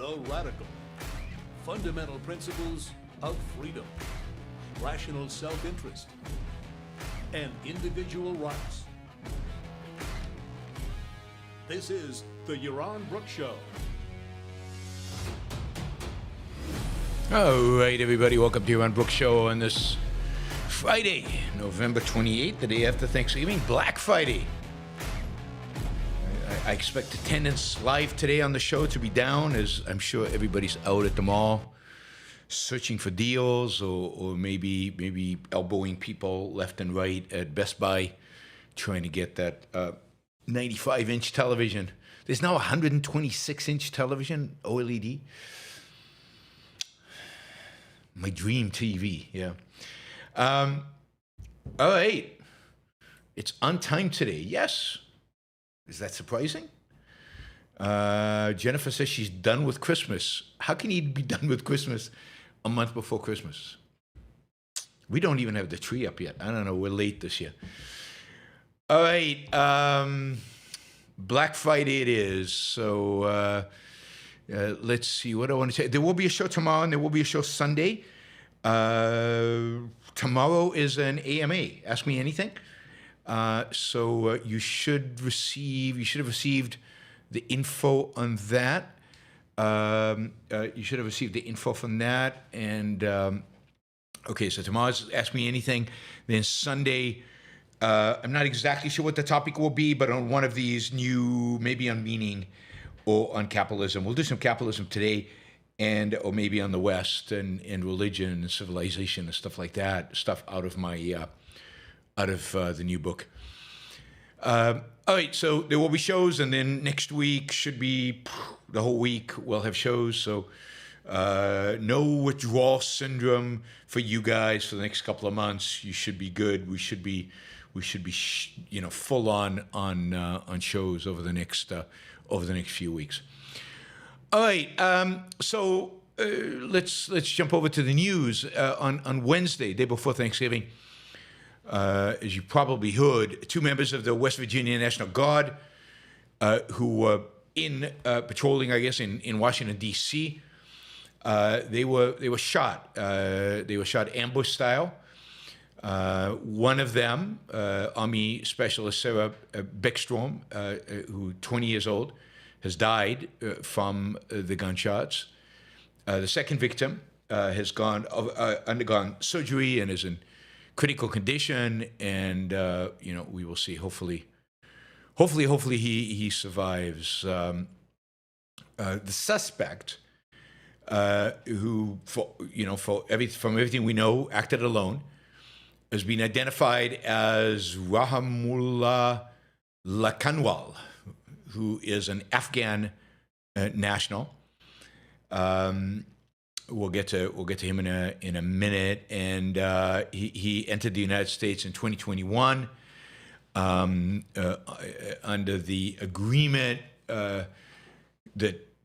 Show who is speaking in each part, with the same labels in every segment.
Speaker 1: The radical. Fundamental principles of freedom, rational self-interest, and individual rights. This is the Yaron Brook Show.
Speaker 2: All right, everybody, welcome to Yaron Brook Show on this Friday, November 28th, the day after Thanksgiving, Black Friday. I expect attendance live today on the show to be down, as I'm sure everybody's out at the mall searching for deals or maybe elbowing people left and right at Best Buy trying to get that 95-inch television. There's now a 126-inch television, OLED. My dream TV, yeah. All right. It's on time today. Yes. Is that surprising? Jennifer says she's done with Christmas. How can you be done with Christmas a month before Christmas? We don't even have the tree up yet. I don't know. We're late this year. All right. Black Friday it is. So let's see what I want to say. There will be a show tomorrow and there will be a show Sunday. Tomorrow is an AMA. Ask Me Anything. So you should have received the info on that. You should have received the info from that. And okay, so tomorrow's Ask Me Anything. Then Sunday, I'm not exactly sure what the topic will be, but on one of these new, maybe on meaning or on capitalism. We'll do some capitalism today, or maybe on the West and religion and civilization and stuff like that. Stuff out of my the new book. All right, so there will be shows, and then next week should be the whole week. We'll have shows, so no withdrawal syndrome for you guys for the next couple of months. You should be good. We should be full on shows over the next few weeks. All right, so let's jump over to the news. On Wednesday, day before Thanksgiving, as you probably heard, two members of the West Virginia National Guard who were patrolling, I guess, in Washington, D.C., they were shot. They were shot ambush style. One of them, Army Specialist Sarah Beckstrom, who 20 years old, has died from the gunshots. The second victim has undergone surgery and is in critical condition, and we will see. Hopefully he survives. The suspect, who from everything we know, acted alone, has been identified as Rahimullah Lakanwal, who is an Afghan national. We'll get to him in a minute, and he entered the United States in 2021 under the agreement that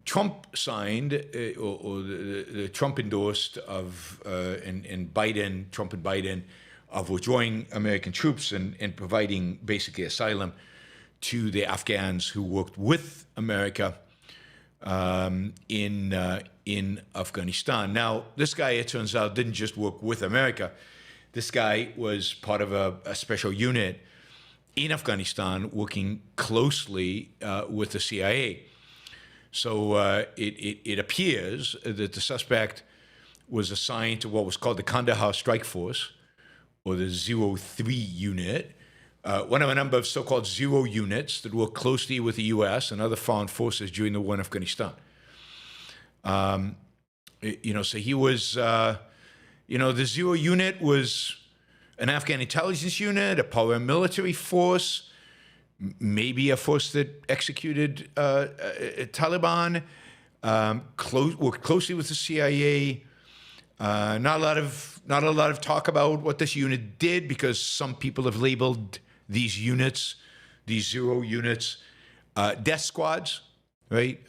Speaker 2: Trump signed or the Trump endorsed of and Biden, Trump and Biden, of withdrawing American troops and providing basically asylum to the Afghans who worked with America in Afghanistan. Now, this guy, it turns out, didn't just work with America. This guy was part of a special unit in Afghanistan working closely with the CIA. So it appears that the suspect was assigned to what was called the Kandahar Strike Force, or the 03 unit, one of a number of so-called zero units that work closely with the U.S. and other foreign forces during the war in Afghanistan. So he was, the zero unit was an Afghan intelligence unit, a paramilitary force, maybe a force that executed Taliban, worked closely with the CIA. Not a lot of talk about what this unit did, because some people have labeled these units, these zero units, death squads, right?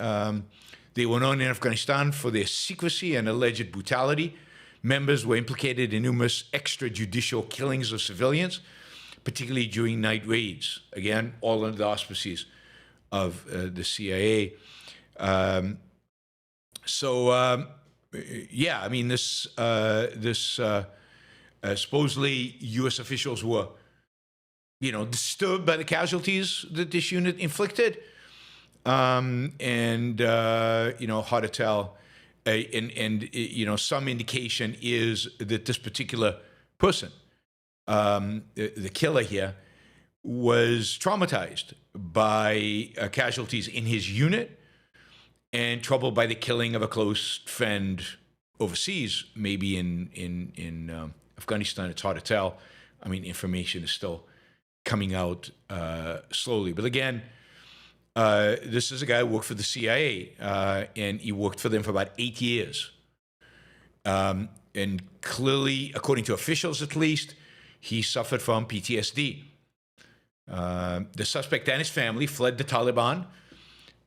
Speaker 2: They were known in Afghanistan for their secrecy and alleged brutality. Members were implicated in numerous extrajudicial killings of civilians, particularly during night raids. Again, all under the auspices of the CIA. So yeah, I mean, supposedly U.S. officials were, disturbed by the casualties that this unit inflicted, and hard to tell. Some indication is that this particular person, the killer here, was traumatized by casualties in his unit and troubled by the killing of a close friend overseas, maybe in Afghanistan. It's hard to tell. I mean, information is still coming out slowly. But again, this is a guy who worked for the CIA, and he worked for them for about 8 years. And clearly, according to officials at least, he suffered from PTSD. The suspect and his family fled the Taliban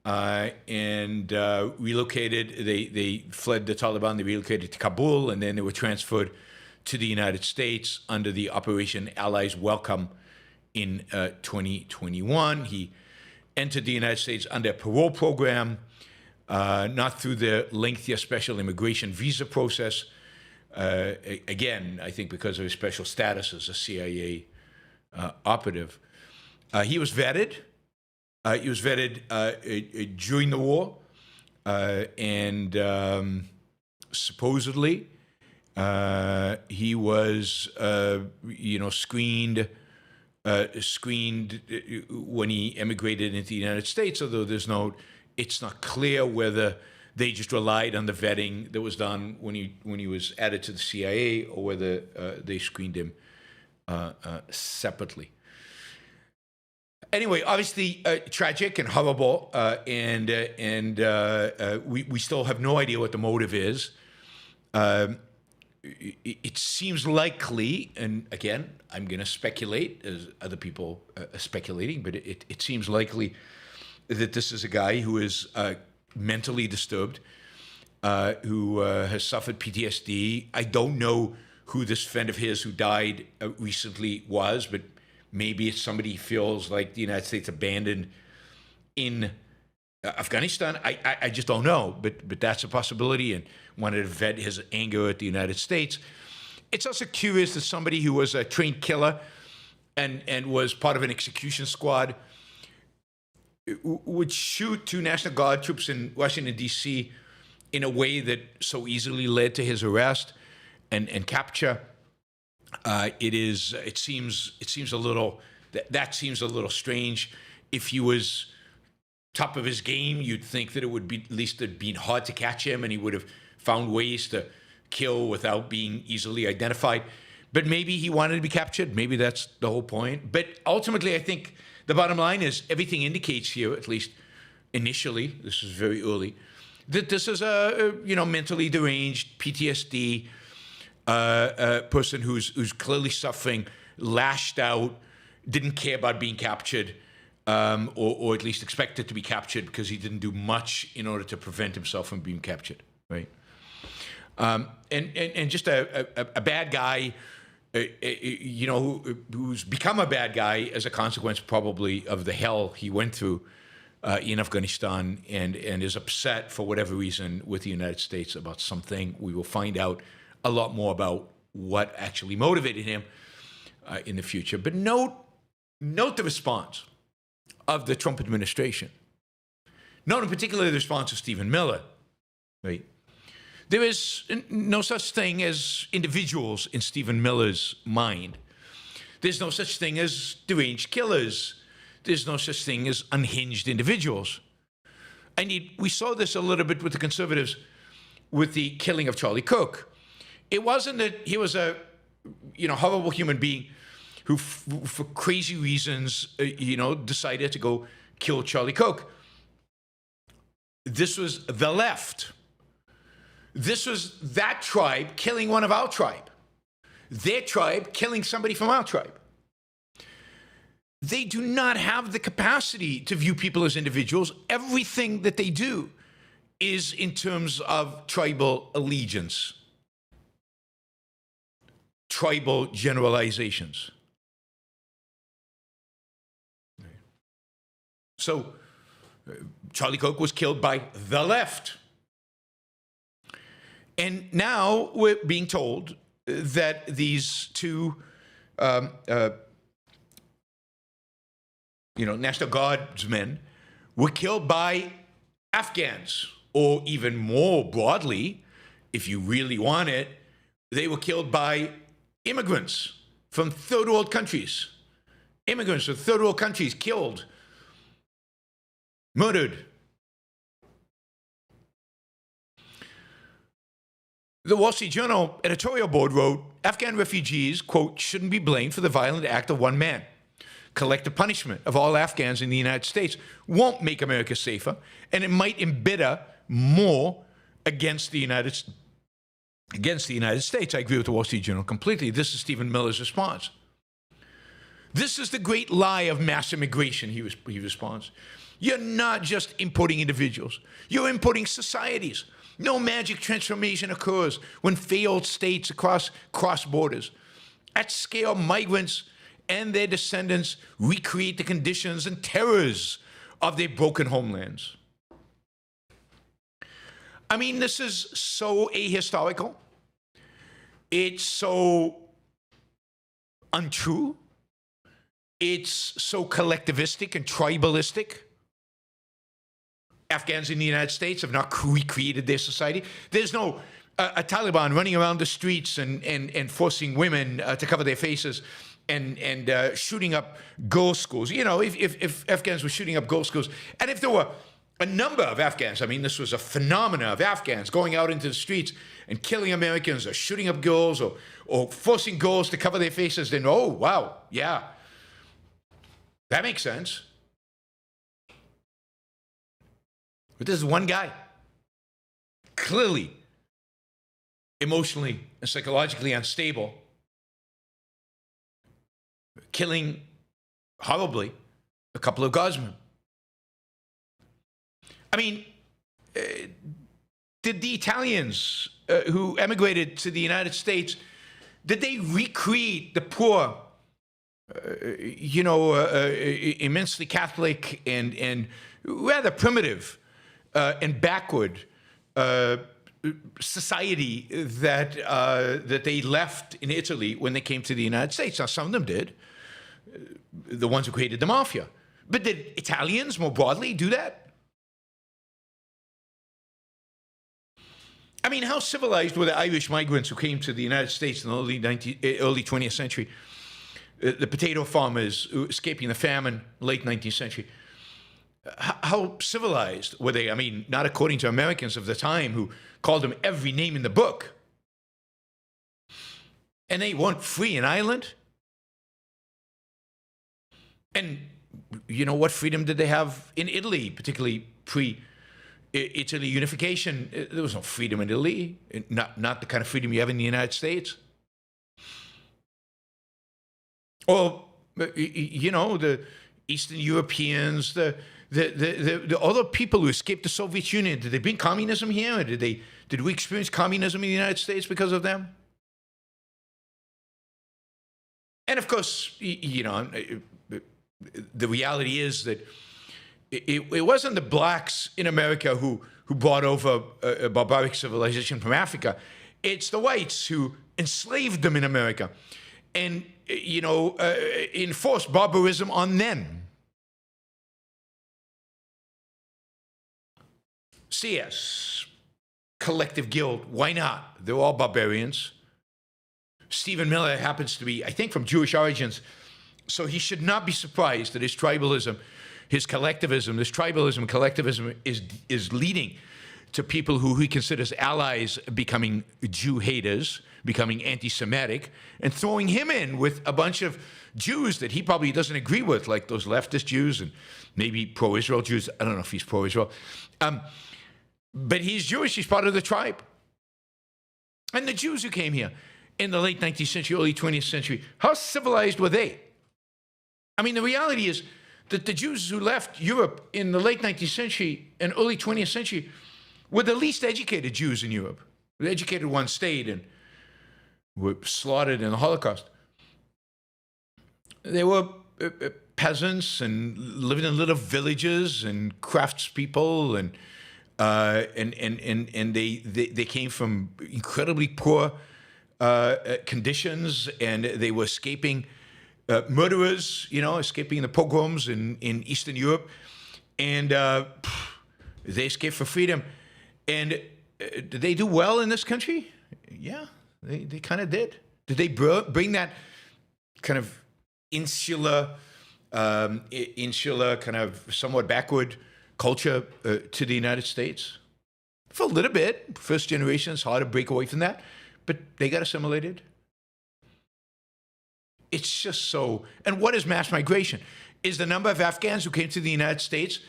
Speaker 2: and relocated. They fled the Taliban, they relocated to Kabul, and then they were transferred to the United States under the Operation Allies Welcome in 2021. He entered the United States under a parole program, not through the lengthier special immigration visa process. Again, I think because of his special status as a CIA operative. He was vetted. During the war, and supposedly he was, screened when he emigrated into the United States. Although it's not clear whether they just relied on the vetting that was done when he was added to the CIA, or whether they screened him separately. Anyway, obviously tragic and horrible, and we still have no idea what the motive is. It seems likely, and again, I'm going to speculate, as other people are speculating, but it seems likely that this is a guy who is mentally disturbed, who has suffered PTSD. I don't know who this friend of his who died recently was, but maybe it's somebody he feels like the United States abandoned in Afghanistan. I just don't know, but that's a possibility, and wanted to vet his anger at the United States. It's also curious that somebody who was a trained killer and was part of an execution squad would shoot 2 National Guard troops in Washington, D.C. in a way that so easily led to his arrest and capture. It seems a little strange. If he was top of his game, you'd think that it would be, at least it'd been hard to catch him, and he would have found ways to kill without being easily identified. But maybe he wanted to be captured. Maybe that's the whole point. But ultimately, I think the bottom line is everything indicates here, at least initially, this is very early, that this is a mentally deranged PTSD person who's clearly suffering, lashed out, didn't care about being captured, or at least expected to be captured, because he didn't do much in order to prevent himself from being captured, right? And just a bad guy, who's become a bad guy as a consequence probably of the hell he went through in Afghanistan, and is upset for whatever reason with the United States about something. We will find out a lot more about what actually motivated him in the future. But note the response of the Trump administration. Note in particular the response of Stephen Miller, right? There is no such thing as individuals in Stephen Miller's mind. There's no such thing as deranged killers. There's no such thing as unhinged individuals. Indeed, we saw this a little bit with the conservatives with the killing of Charlie Cook. It wasn't that he was a horrible human being who, for crazy reasons, decided to go kill Charlie Cook. This was the left. This was that tribe killing one of our tribe. Their tribe killing somebody from our tribe. They do not have the capacity to view people as individuals. Everything that they do is in terms of tribal allegiance, tribal generalizations. So Charlie Cook was killed by the left. And now we're being told that these two, National Guardsmen were killed by Afghans, or even more broadly, if you really want it, they were killed by immigrants from third world countries. Immigrants from third world countries killed, murdered. The Wall Street Journal editorial board wrote, Afghan refugees, quote, shouldn't be blamed for the violent act of one man. Collective punishment of all Afghans in the United States won't make America safer, and it might embitter more against the United States. I agree with the Wall Street Journal completely. This is Stephen Miller's response. This is the great lie of mass immigration, he responds. You're not just importing individuals. You're importing societies. No magic transformation occurs when failed states cross borders. At scale, migrants and their descendants recreate the conditions and terrors of their broken homelands. I mean, this is so ahistorical. It's so untrue. It's so collectivistic and tribalistic. Afghans in the United States have not recreated their society. There's no a Taliban running around the streets and forcing women to cover their faces and shooting up girls' schools. You know, if Afghans were shooting up girls' schools, and if there were a number of Afghans, I mean, this was a phenomenon of Afghans going out into the streets and killing Americans or shooting up girls or forcing girls to cover their faces, then, oh, wow, yeah, that makes sense. But this is one guy, clearly emotionally and psychologically unstable, killing horribly a couple of guardsmen. I mean, did the Italians who emigrated to the United States, did they recreate the poor, immensely Catholic and rather primitive and backward society that they left in Italy when they came to the United States? Now, some of them did, the ones who created the mafia. But did Italians more broadly do that? I mean, how civilized were the Irish migrants who came to the United States in the early 20th century? The potato farmers escaping the famine, late 19th century. How civilized were they? I mean, not according to Americans of the time who called them every name in the book. And they weren't free in Ireland. And you know, what freedom did they have in Italy, particularly pre-Italy unification? There was no freedom in Italy, not the kind of freedom you have in the United States. Or, the Eastern Europeans, the other people who escaped the Soviet Union, did they bring communism here? Or did we experience communism in the United States because of them? And of course, the reality is that it wasn't the blacks in America who brought over a barbaric civilization from Africa. It's the whites who enslaved them in America and, enforced barbarism on them. CS, collective guilt, why not? They're all barbarians. Stephen Miller happens to be, I think, from Jewish origins, so he should not be surprised that his tribalism, his collectivism, this tribalism and collectivism is leading to people who he considers allies becoming Jew haters, becoming anti-Semitic, and throwing him in with a bunch of Jews that he probably doesn't agree with, like those leftist Jews and maybe pro-Israel Jews. I don't know if he's pro-Israel. But he's Jewish. He's part of the tribe. And the Jews who came here in the late 19th century, early 20th century, how civilized were they? I mean, the reality is that the Jews who left Europe in the late 19th century and early 20th century were the least educated Jews in Europe. The educated ones stayed and were slaughtered in the Holocaust. They were peasants and living in little villages and craftspeople and and they came from incredibly poor conditions, and they were escaping murderers, escaping the pogroms in Eastern Europe, and they escaped for freedom. And did they do well in this country? Yeah, they kind of did. Did they bring that kind of insular kind of somewhat backward culture to the United States? For a little bit. First generation, it's hard to break away from that, but they got assimilated. It's just so. And what is mass migration? Is the number of Afghans who came to the United States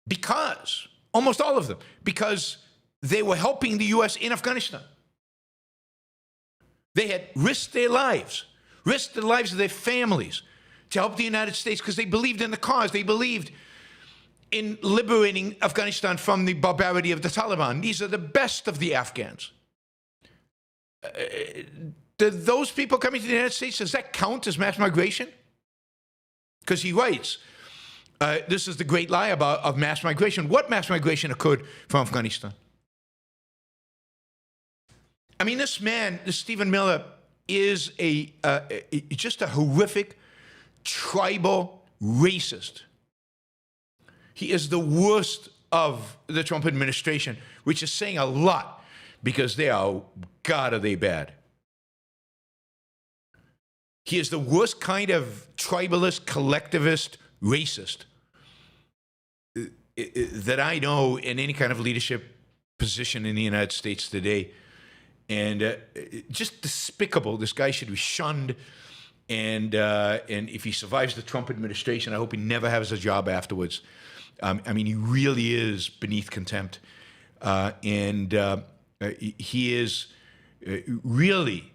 Speaker 2: because, almost all of them, because they were helping the U.S. in Afghanistan. They had risked their lives of their families to help the United States because they believed in the cause. They believed in liberating Afghanistan from the barbarity of the Taliban. These are the best of the Afghans. Do those people coming to the United States, does that count as mass migration? Because he writes, this is the great lie of mass migration. What mass migration occurred from Afghanistan? I mean, this man, this Stephen Miller, is just a horrific, tribal racist. He is the worst of the Trump administration, which is saying a lot because they are, God, are they bad. He is the worst kind of tribalist, collectivist, racist that I know in any kind of leadership position in the United States today. And just despicable. This guy should be shunned. And if he survives the Trump administration, I hope he never has a job afterwards. I mean, he really is beneath contempt. He is really,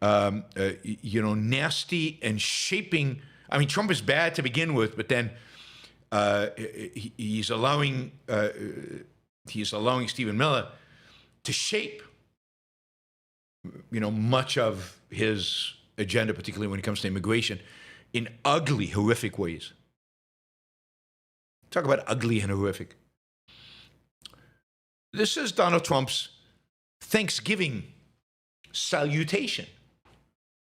Speaker 2: nasty and shaping. I mean, Trump is bad to begin with, but then he's allowing Stephen Miller to shape much of his agenda, particularly when it comes to immigration, in ugly, horrific ways. Talk about ugly and horrific. This is Donald Trump's Thanksgiving salutation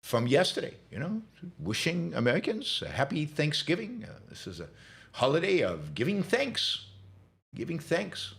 Speaker 2: from yesterday, wishing Americans a happy Thanksgiving. This is a holiday of giving thanks. Giving thanks.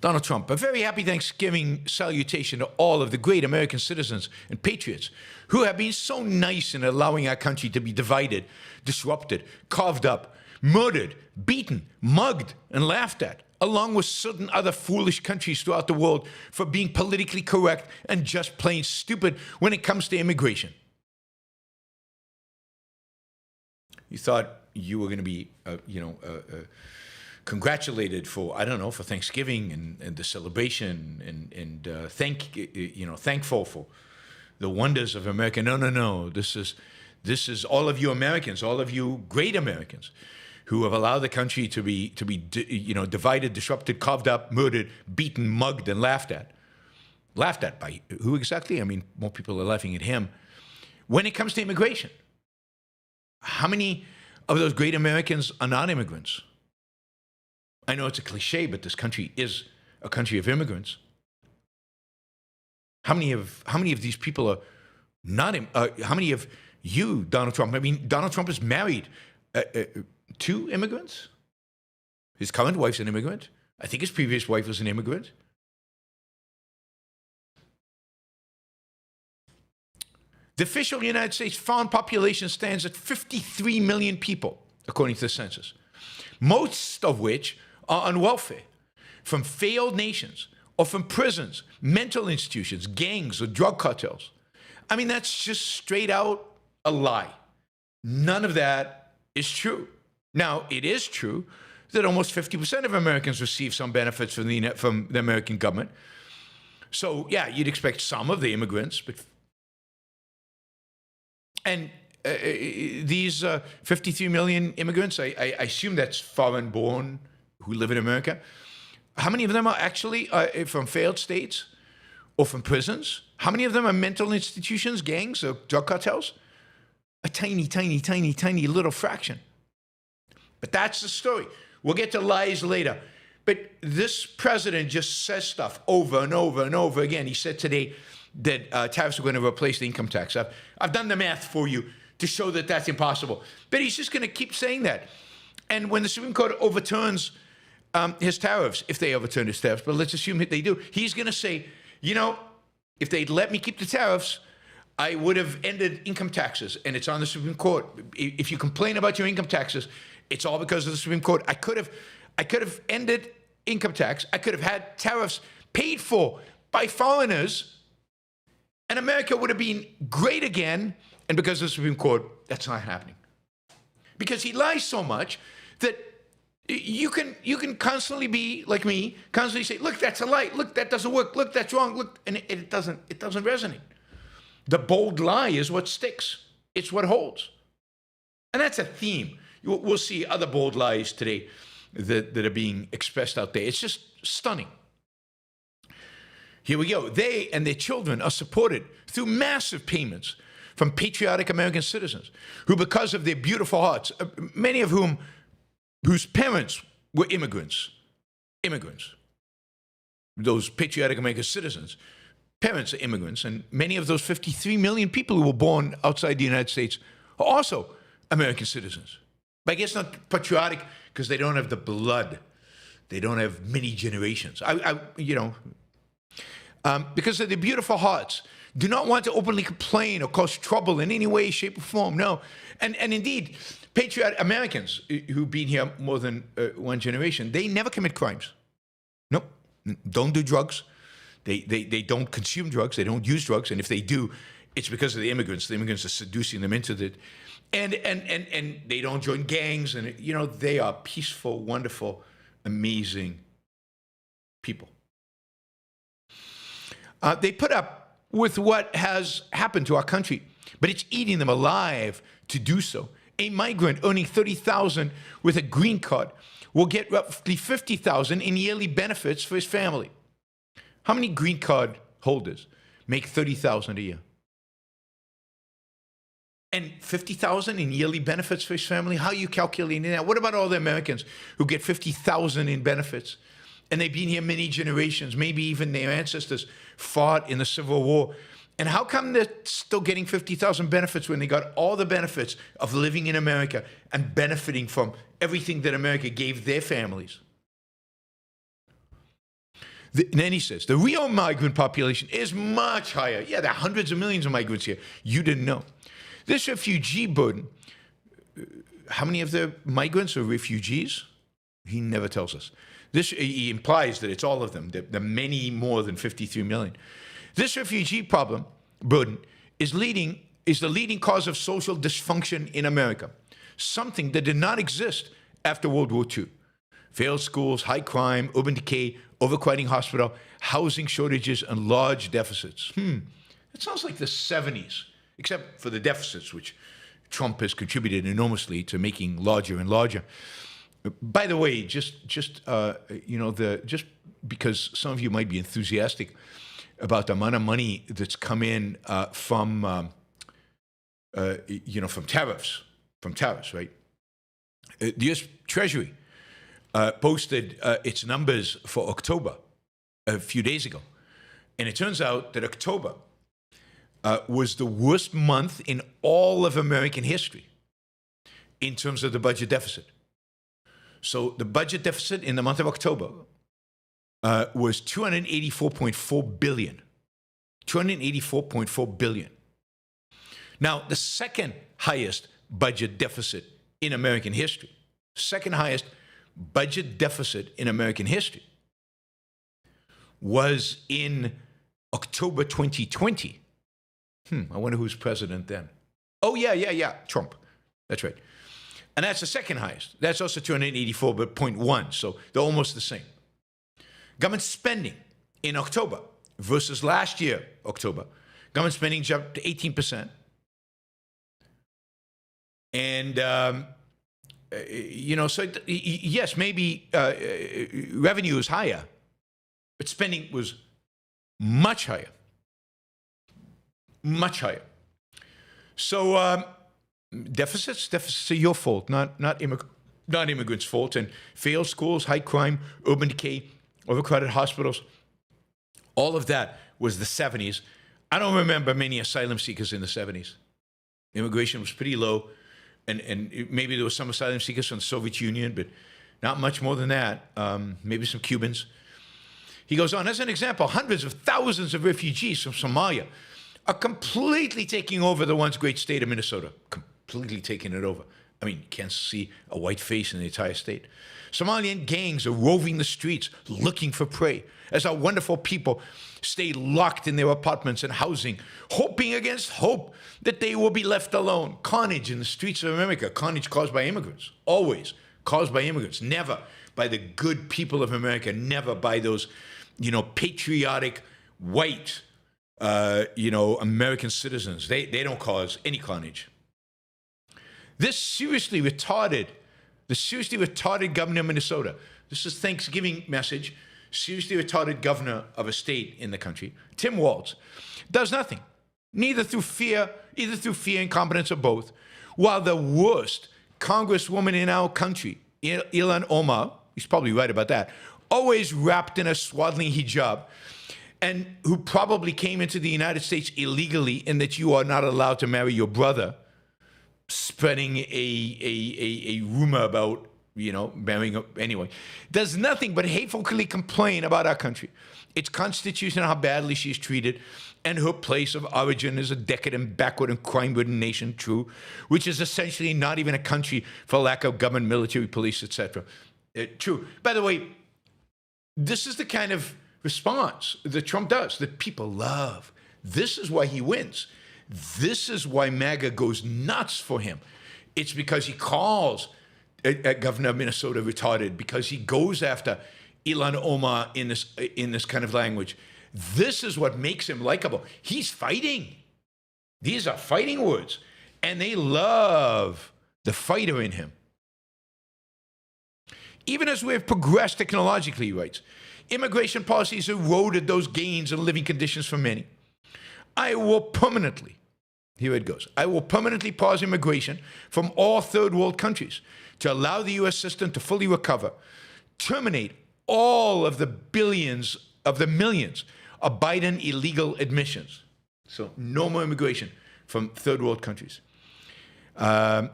Speaker 2: Donald Trump, a very happy Thanksgiving salutation to all of the great American citizens and patriots who have been so nice in allowing our country to be divided, disrupted, carved up, murdered, beaten, mugged, and laughed at, along with certain other foolish countries throughout the world for being politically correct and just plain stupid when it comes to immigration. You thought you were going to be, congratulated for Thanksgiving and the celebration and thankful for the wonders of America. No. This is all of you Americans, all of you great Americans who have allowed the country to be divided, disrupted, carved up, murdered, beaten, mugged, and laughed at. Laughed at by who exactly? I mean, more people are laughing at him. When it comes to immigration, how many of those great Americans are not immigrants? I know it's a cliche, but this country is a country of immigrants. How many of these people are not? How many of you, Donald Trump? I mean, Donald Trump is married to immigrants. His current wife's an immigrant. I think his previous wife was an immigrant. The official United States foreign population stands at 53 million people, according to the census, most of which are on welfare from failed nations or from prisons, mental institutions, gangs, or drug cartels. I mean, that's just straight out a lie. None of that is true. Now, it is true that almost 50% of Americans receive some benefits from the American government. So, yeah, you'd expect some of the immigrants, but these 53 million immigrants, I assume that's foreign-born who live in America. How many of them are actually from failed states or from prisons? How many of them are mental institutions, gangs, or drug cartels? A tiny, tiny, tiny, tiny little fraction. But that's the story. We'll get to lies later. But this president just says stuff over and over and over again. He said today that tariffs are going to replace the income tax. I've done the math for you to show that that's impossible. But he's just going to keep saying that. And when the Supreme Court overturns his tariffs, if they overturn his tariffs, but let's assume that they do, he's going to say, you know, if they'd let me keep the tariffs, I would have ended income taxes. And it's on the Supreme Court. If you complain about your income taxes, it's all because of the Supreme Court. I could have ended income tax. I could have had tariffs paid for by foreigners, and America would have been great again. And because of the Supreme Court, that's not happening. Because he lies so much that you can constantly be like me, constantly say, look, that's a lie. Look, that doesn't work. Look, that's wrong. Look, and it doesn't resonate. The bold lie is what sticks. It's what holds. And that's a theme. We'll see other bold lies today that are being expressed out there. It's just stunning. Here we go. They and their children are supported through massive payments from patriotic American citizens who, because of their beautiful hearts, many of whose parents were immigrants, those patriotic American citizens, parents are immigrants, and many of those 53 million people who were born outside the United States are also American citizens. But I guess not patriotic because they don't have the blood. They don't have many generations. Because of their beautiful hearts, do not want to openly complain or cause trouble in any way, shape, or form. No. And indeed, patriotic Americans who've been here more than one generation, they never commit crimes. Nope. Don't do drugs. They don't consume drugs. They don't use drugs. And if they do, it's because of the immigrants. The immigrants are seducing them into it. And they don't join gangs. And, they are peaceful, wonderful, amazing people. They put up with what has happened to our country, but it's eating them alive to do so. A migrant earning $30,000 with a green card will get roughly $50,000 in yearly benefits for his family. How many green card holders make $30,000 a year? And $50,000 in yearly benefits for his family? How are you calculating that? What about all the Americans who get $50,000 in benefits? And they've been here many generations, maybe even their ancestors fought in the Civil War. And how come they're still getting 50,000 benefits when they got all the benefits of living in America and benefiting from everything that America gave their families? And then he says, the real migrant population is much higher. Yeah, there are hundreds of millions of migrants here. You didn't know. This refugee burden, how many of the migrants are refugees? He never tells us. He implies that it's all of them, the many more than 53 million. This refugee burden is the leading cause of social dysfunction in America, something that did not exist after World War II. Failed schools, high crime, urban decay, overcrowding hospital, housing shortages, and large deficits. It sounds like the 70s, except for the deficits, which Trump has contributed enormously to making larger and larger. By the way, just because some of you might be enthusiastic about the amount of money that's come in from tariffs, right? The U.S. Treasury posted its numbers for October a few days ago, and it turns out that October was the worst month in all of American history in terms of the budget deficit. So the budget deficit in the month of October was $284.4 billion. $284.4 billion. Now, the second highest budget deficit in American history, second highest budget deficit in American history, was in October 2020. I wonder who's president then. Oh, yeah, Trump. That's right. And that's the second highest. That's also 284.1, so they're almost the same. Government spending in October versus last year, October. Government spending jumped to 18%. And, yes, maybe revenue is higher, but spending was much higher. Much higher. So, deficits are your fault, not non-immigrants' fault. And failed schools, high crime, urban decay, overcrowded hospitals, all of that was the 70s. I don't remember many asylum seekers in the 70s. Immigration was pretty low, and maybe there was some asylum seekers from the Soviet Union, but not much more than that. Maybe some Cubans. He goes on, as an example, hundreds of thousands of refugees from Somalia are completely taking over the once great state of Minnesota. Completely taking it over. I mean, you can't see a white face in the entire state. Somalian gangs are roving the streets looking for prey, as our wonderful people stay locked in their apartments and housing, hoping against hope that they will be left alone. Carnage in the streets of America, carnage caused by immigrants, always caused by immigrants, never by the good people of America, never by those, patriotic, white, American citizens. They don't cause any carnage. The seriously retarded governor of Minnesota, this is Thanksgiving message, seriously retarded governor of a state in the country, Tim Walz, does nothing, either through fear, incompetence, or both, while the worst congresswoman in our country, Ilhan Omar, he's probably right about that, always wrapped in a swaddling hijab, and who probably came into the United States illegally in that you are not allowed to marry your brother, spreading a rumor about, marrying anyway, does nothing but hatefully complain about our country, its constitution, how badly she's treated, and her place of origin is a decadent, backward, and crime-ridden nation, true, which is essentially not even a country for lack of government, military, police, etc. True. By the way, this is the kind of response that Trump does, that people love. This is why he wins. This is why MAGA goes nuts for him. It's because he calls Governor of Minnesota retarded, because he goes after Ilhan Omar in this kind of language. This is what makes him likable. He's fighting. These are fighting words, and they love the fighter in him. Even as we have progressed technologically, he writes, immigration policies eroded those gains in living conditions for many. I will permanently, here it goes, I will permanently pause immigration from all third world countries to allow the U.S. system to fully recover, terminate all of the millions of Biden illegal admissions. So no more immigration from third world countries,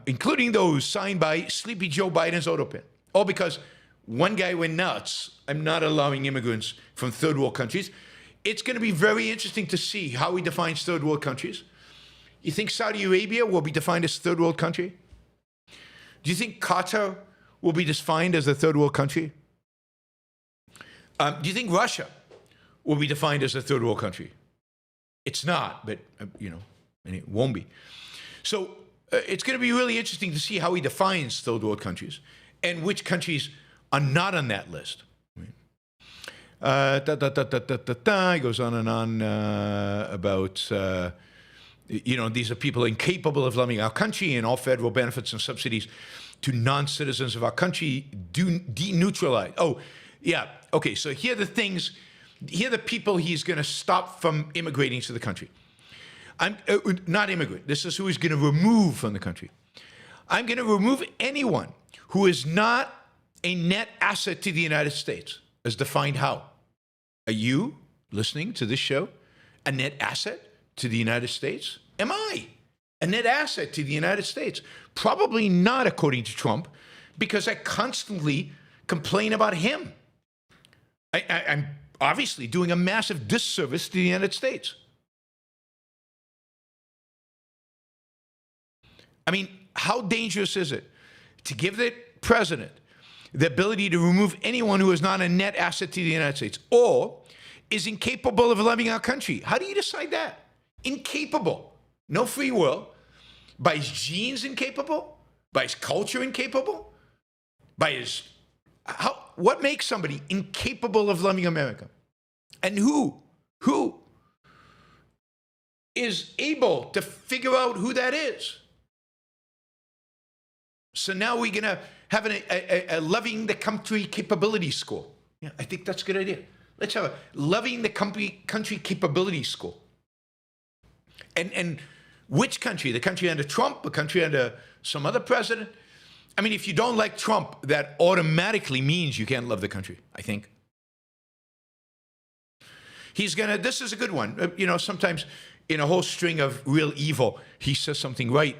Speaker 2: including those signed by Sleepy Joe Biden's auto pen. All because one guy went nuts. I'm not allowing immigrants from third world countries. It's going to be very interesting to see how he defines third world countries. You think Saudi Arabia will be defined as third world country? Do you think Qatar will be defined as a third world country? Do you think Russia will be defined as a third world country? It's not, but, and it won't be. So it's going to be really interesting to see how he defines third world countries and which countries are not on that list. He goes on and on about, these are people incapable of loving our country, and all federal benefits and subsidies to non-citizens of our country do deneutralize. Oh, yeah. Okay, so here are the things, here are the people he's going to stop from immigrating to the country. I'm not immigrant. This is who he's going to remove from the country. I'm going to remove anyone who is not a net asset to the United States, as defined how? Are you, listening to this show, a net asset to the United States? Am I a net asset to the United States? Probably not, according to Trump, because I constantly complain about him. I'm obviously doing a massive disservice to the United States. I mean, how dangerous is it to give the president the ability to remove anyone who is not a net asset to the United States or is incapable of loving our country? How do you decide that? Incapable. No free will. By his genes incapable? By his culture incapable? By his... what makes somebody incapable of loving America? And who is able to figure out who that is? So now we're going to have a loving the country capability score. Yeah, I think that's a good idea. Let's have a loving the country capability score. And which country? The country under Trump, a country under some other president? I mean, if you don't like Trump, that automatically means you can't love the country, I think. This is a good one. You know, sometimes in a whole string of real evil, he says something right.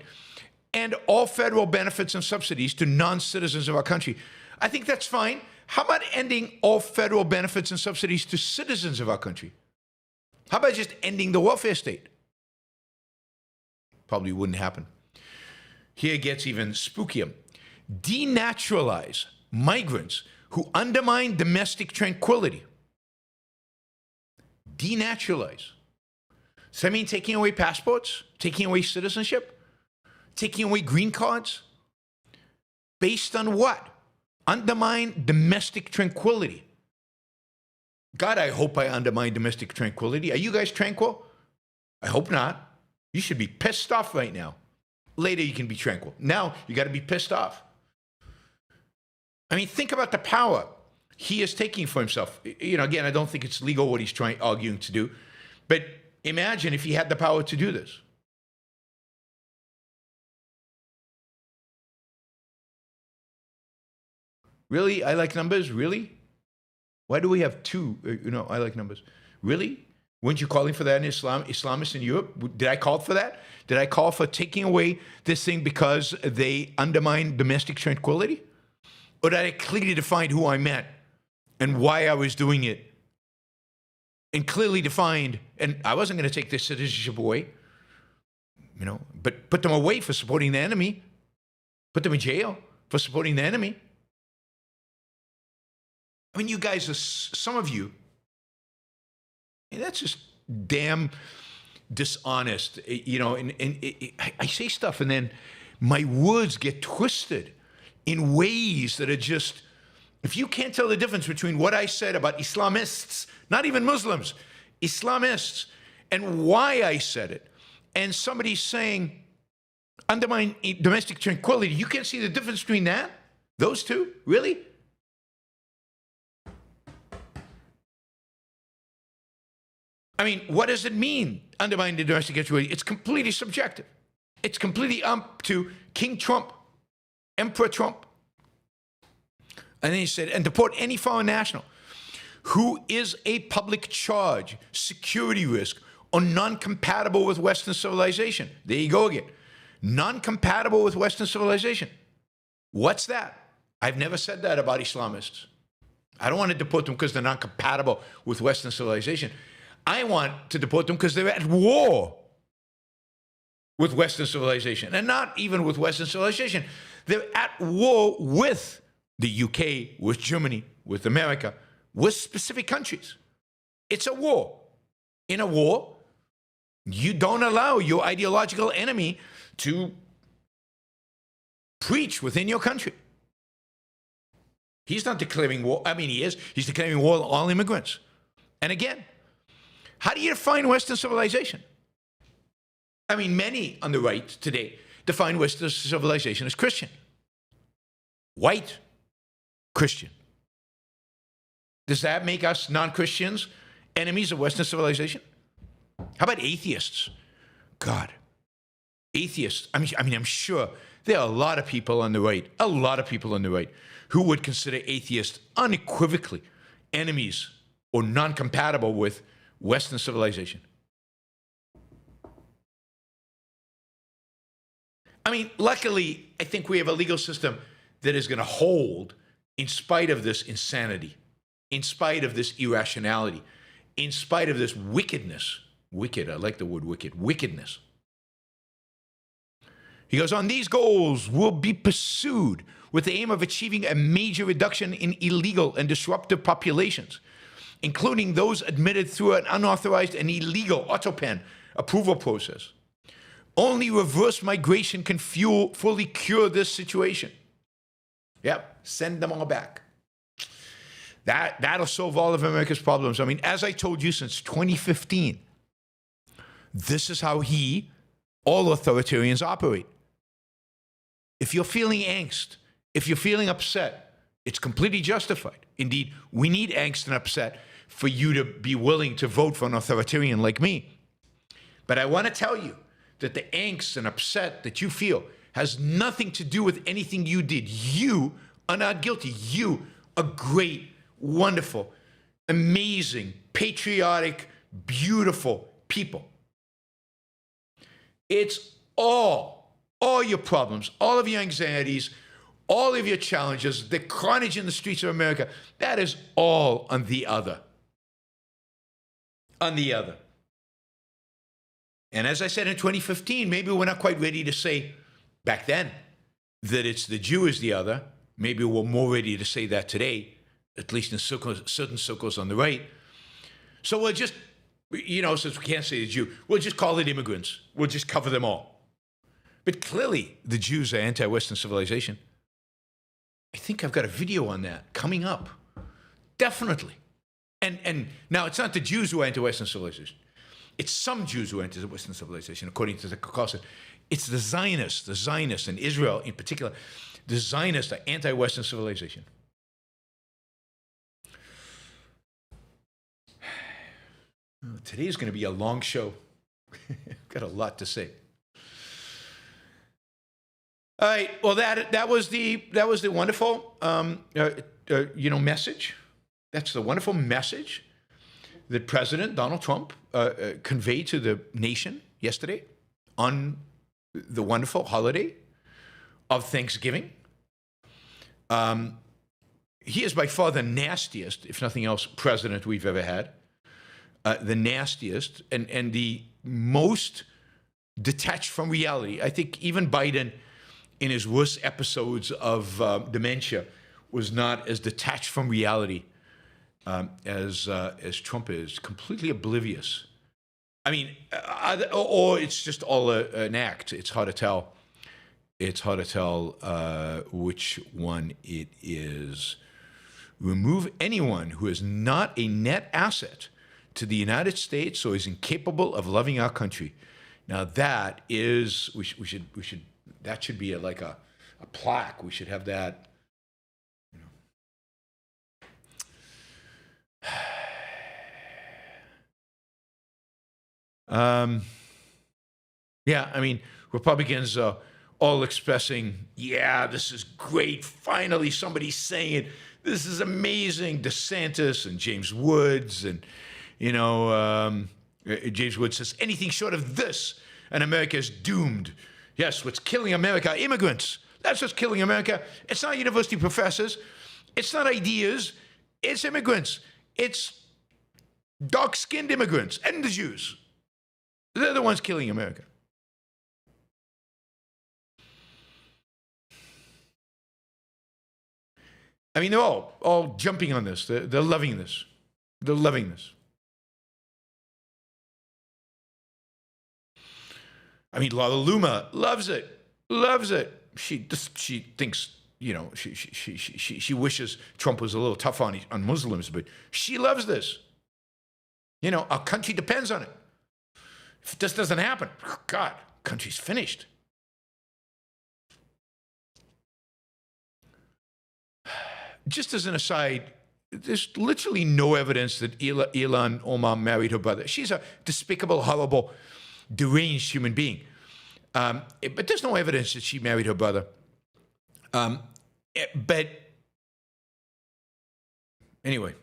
Speaker 2: And all federal benefits and subsidies to non-citizens of our country. I think that's fine. How about ending all federal benefits and subsidies to citizens of our country? How about just ending the welfare state? Probably wouldn't happen. Here it gets even spookier. Denaturalize migrants who undermine domestic tranquility. Denaturalize. Does that mean taking away passports? Taking away citizenship? Taking away green cards? Based on what? Undermine domestic tranquility. God, I hope I undermine domestic tranquility. Are you guys tranquil? I hope not. You should be pissed off right now. Later you can be tranquil. Now you got to be pissed off. I mean, think about the power he is taking for himself. You know, again, I don't think it's legal what he's arguing to do. But imagine if he had the power to do this. Really? I like numbers? Really? Why do we have two? I like numbers. Really? Weren't you calling for that in Islamists in Europe? Did I call for that? Did I call for taking away this thing because they undermine domestic tranquility? Or did I clearly define who I meant and why I was doing it? And clearly defined, and I wasn't going to take their citizenship away, but put them away for supporting the enemy. Put them in jail for supporting the enemy. I mean, you guys are, some of you, that's just damn dishonest, and I say stuff and then my words get twisted in ways that are just, if you can't tell the difference between what I said about Islamists, not even Muslims, Islamists, and why I said it, and somebody saying, undermine domestic tranquility, you can't see the difference between that? Those two? Really? I mean, what does it mean, undermine the domestic tranquility? It's completely subjective. It's completely up to King Trump, Emperor Trump. And then he said, and deport any foreign national who is a public charge, security risk, or non-compatible with Western civilization. There you go again. Non-compatible with Western civilization. What's that? I've never said that about Islamists. I don't want to deport them because they're not compatible with Western civilization. I want to deport them because they're at war with Western civilization. And not even with Western civilization. They're at war with the UK, with Germany, with America, with specific countries. It's a war. In a war, you don't allow your ideological enemy to preach within your country. He's not declaring war. I mean, he is. He's declaring war on all immigrants. And again, how do you define Western civilization? I mean, many on the right today define Western civilization as Christian. White Christian. Does that make us non-Christians enemies of Western civilization? How about atheists? God, atheists. I mean, I'm sure there are a lot of people on the right, who would consider atheists unequivocally enemies or non-compatible with Western civilization. I mean, luckily, I think we have a legal system that is going to hold in spite of this insanity, in spite of this irrationality, in spite of this wickedness. Wicked, I like the word wicked, wickedness. He goes on, these goals will be pursued with the aim of achieving a major reduction in illegal and disruptive populations, including those admitted through an unauthorized and illegal autopan approval process. Only reverse migration can fully cure this situation. Yep, send them all back. That'll solve all of America's problems. I mean, as I told you since 2015, this is how all authoritarians operate. If you're feeling angst, if you're feeling upset, it's completely justified. Indeed, we need angst and upset for you to be willing to vote for an authoritarian like me. But I want to tell you that the angst and upset that you feel has nothing to do with anything you did. You are not guilty. You are great, wonderful, amazing, patriotic, beautiful people. It's all your problems, all of your anxieties, all of your challenges, the carnage in the streets of America, that is all on the other. On the other. And as I said in 2015, maybe we're not quite ready to say back then that it's the Jew is the other. Maybe we're more ready to say that today, at least in certain circles on the right. So we'll just, since we can't say the Jew, we'll just call it immigrants. We'll just cover them all. But clearly, the Jews are anti-Western civilization. I think I've got a video on that coming up. Definitely. And now, it's not the Jews who are anti-Western civilization. It's some Jews who are anti-Western civilization, according to the Carlson. It's the Zionists, and Israel in particular. The Zionists are anti-Western civilization. Today is going to be a long show. I've got a lot to say. All right. Well, that was the wonderful message. That's the wonderful message that President Donald Trump conveyed to the nation yesterday on the wonderful holiday of Thanksgiving. He is by far the nastiest, if nothing else, president we've ever had. The nastiest and the most detached from reality. I think even Biden, in his worst episodes of dementia, was not as detached from reality as Trump is. Completely oblivious. I mean, or it's just all an act. It's hard to tell. It's hard to tell which one it is. Remove anyone who is not a net asset to the United States or is incapable of loving our country. Now that is, we should that should be like a plaque. We should have that. Yeah, I mean, Republicans are all expressing, yeah, this is great. Finally, somebody's saying it. This is amazing. DeSantis and James Woods and, James Woods says, anything short of this, and America is doomed. Yes, what's killing America? Immigrants. That's what's killing America. It's not university professors. It's not ideas. It's immigrants. It's dark-skinned immigrants and the Jews. They're the ones killing America. I mean, they're all jumping on this. They're loving this. They're loving this. I mean, Laura Loomer loves it. Loves it. She thinks, she wishes Trump was a little tough on Muslims, but she loves this. Our country depends on it. If this doesn't happen, God, country's finished. Just as an aside, there's literally no evidence that Ilhan Omar married her brother. She's a despicable, horrible, deranged human being. But there's no evidence that she married her brother. But anyway,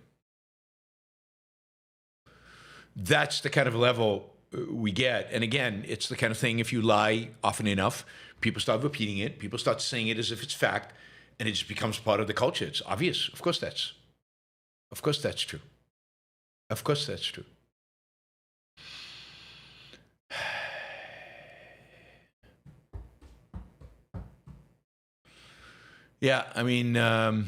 Speaker 2: that's the kind of level we get. And again, it's the kind of thing, if you lie often enough, people start repeating it, people start saying it as if it's fact, and it just becomes part of the culture. It's obvious. Of course that's true. Of course that's true. Yeah, I mean, yeah.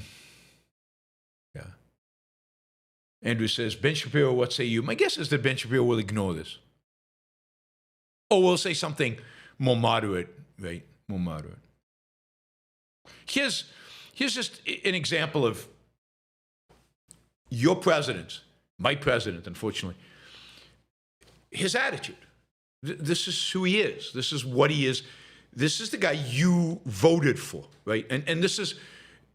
Speaker 2: Andrew says, Ben Shapiro, what say you? My guess is that Ben Shapiro will ignore this. Or will say something more moderate, right? More moderate. Here's just an example of your president, my president, unfortunately, his attitude. This is who he is. This is what he is. This is the guy you voted for, right? And this is,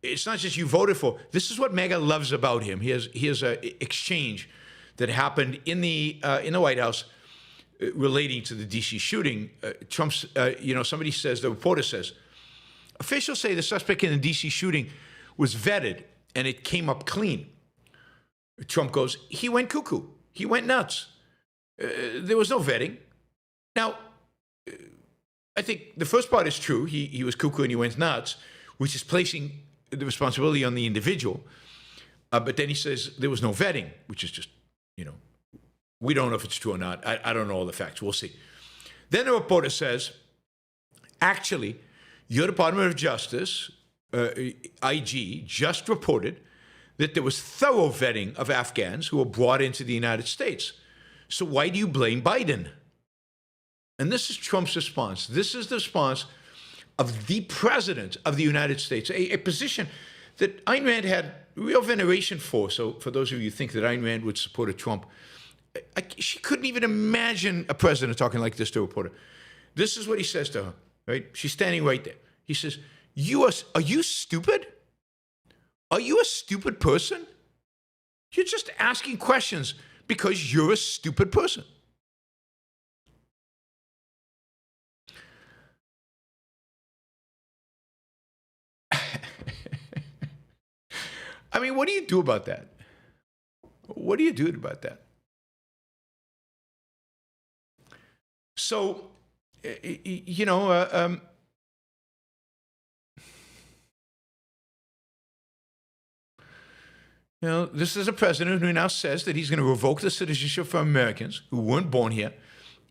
Speaker 2: it's not just you voted for. This is what MAGA loves about him. He has an exchange that happened in the White House relating to the D.C. shooting, Trump's, somebody says, the reporter says, officials say the suspect in the D.C. shooting was vetted and it came up clean. Trump goes, he went cuckoo. He went nuts. There was no vetting. Now, I think the first part is true. He was cuckoo and he went nuts, which is placing the responsibility on the individual. But then he says there was no vetting, which is just, we don't know if it's true or not. I don't know all the facts. We'll see. Then the reporter says, actually, your Department of Justice, IG, just reported that there was thorough vetting of Afghans who were brought into the United States. So why do you blame Biden? And this is Trump's response. This is the response of the president of the United States, a position that Ayn Rand had real veneration for. So for those of you who think that Ayn Rand would support a Trump, she couldn't even imagine a president talking like this to a reporter. This is what he says to her, right? She's standing right there. He says, are you stupid? Are you a stupid person? You're just asking questions because you're a stupid person. I mean, what do you do about that? What do you do about that? So, this is a president who now says that he's going to revoke the citizenship for Americans who weren't born here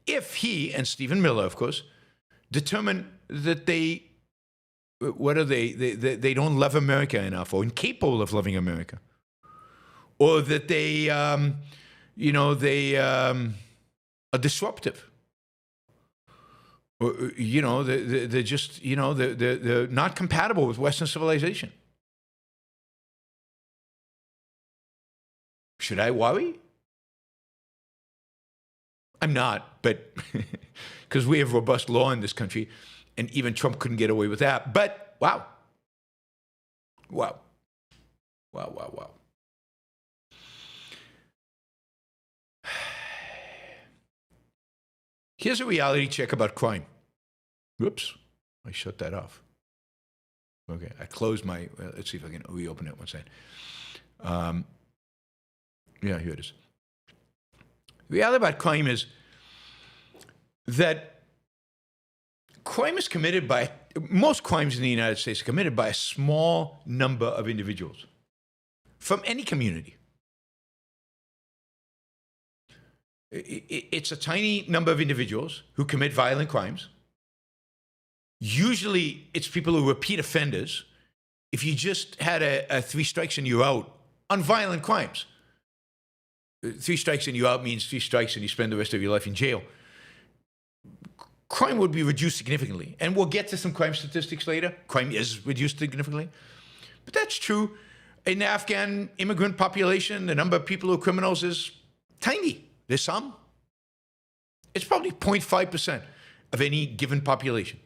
Speaker 2: if he, and Stephen Miller, of course, determine that they don't love America enough or incapable of loving America. Or that they are disruptive. Or, they're just, they're not compatible with Western civilization. Should I worry? I'm not, but because we have robust law in this country, and even Trump couldn't get away with that. But wow. Here's a reality check about crime. Whoops, I shut that off. Okay, I closed my, let's see if I can reopen it one second. Yeah, here it is. The reality about crime is that crime is committed by, most crimes in the United States are committed by a small number of individuals from any community. It's a tiny number of individuals who commit violent crimes. Usually it's people who are repeat offenders. If you just had a 3 strikes and you're out on violent crimes, 3 strikes and you're out means 3 strikes and you spend the rest of your life in jail. Crime would be reduced significantly. And we'll get to some crime statistics later. Crime is reduced significantly. But that's true. In the Afghan immigrant population, the number of people who are criminals is tiny. There's some. It's probably 0.5% of any given population.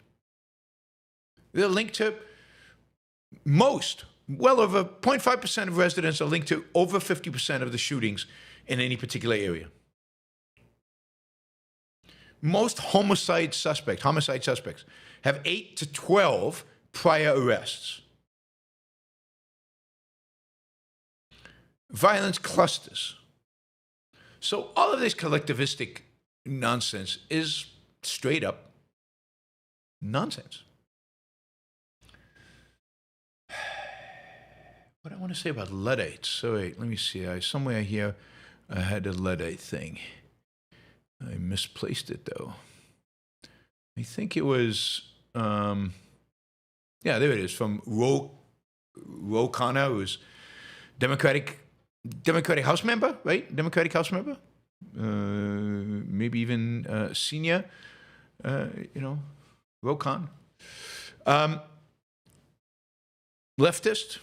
Speaker 2: They're linked to most, well over 0.5% of residents are linked to over 50% of the shootings in any particular area. Most homicide suspects have 8 to 12 prior arrests. Violence clusters. So all of this collectivistic nonsense is straight up nonsense. What I want to say about Luddites. So wait, let me see. Somewhere here I had a Luddite thing. I misplaced it though. I think it was, yeah, there it is, from Ro Khanna, who's Democratic House member, right? Democratic House member, maybe even senior, Ro Khan. Leftist.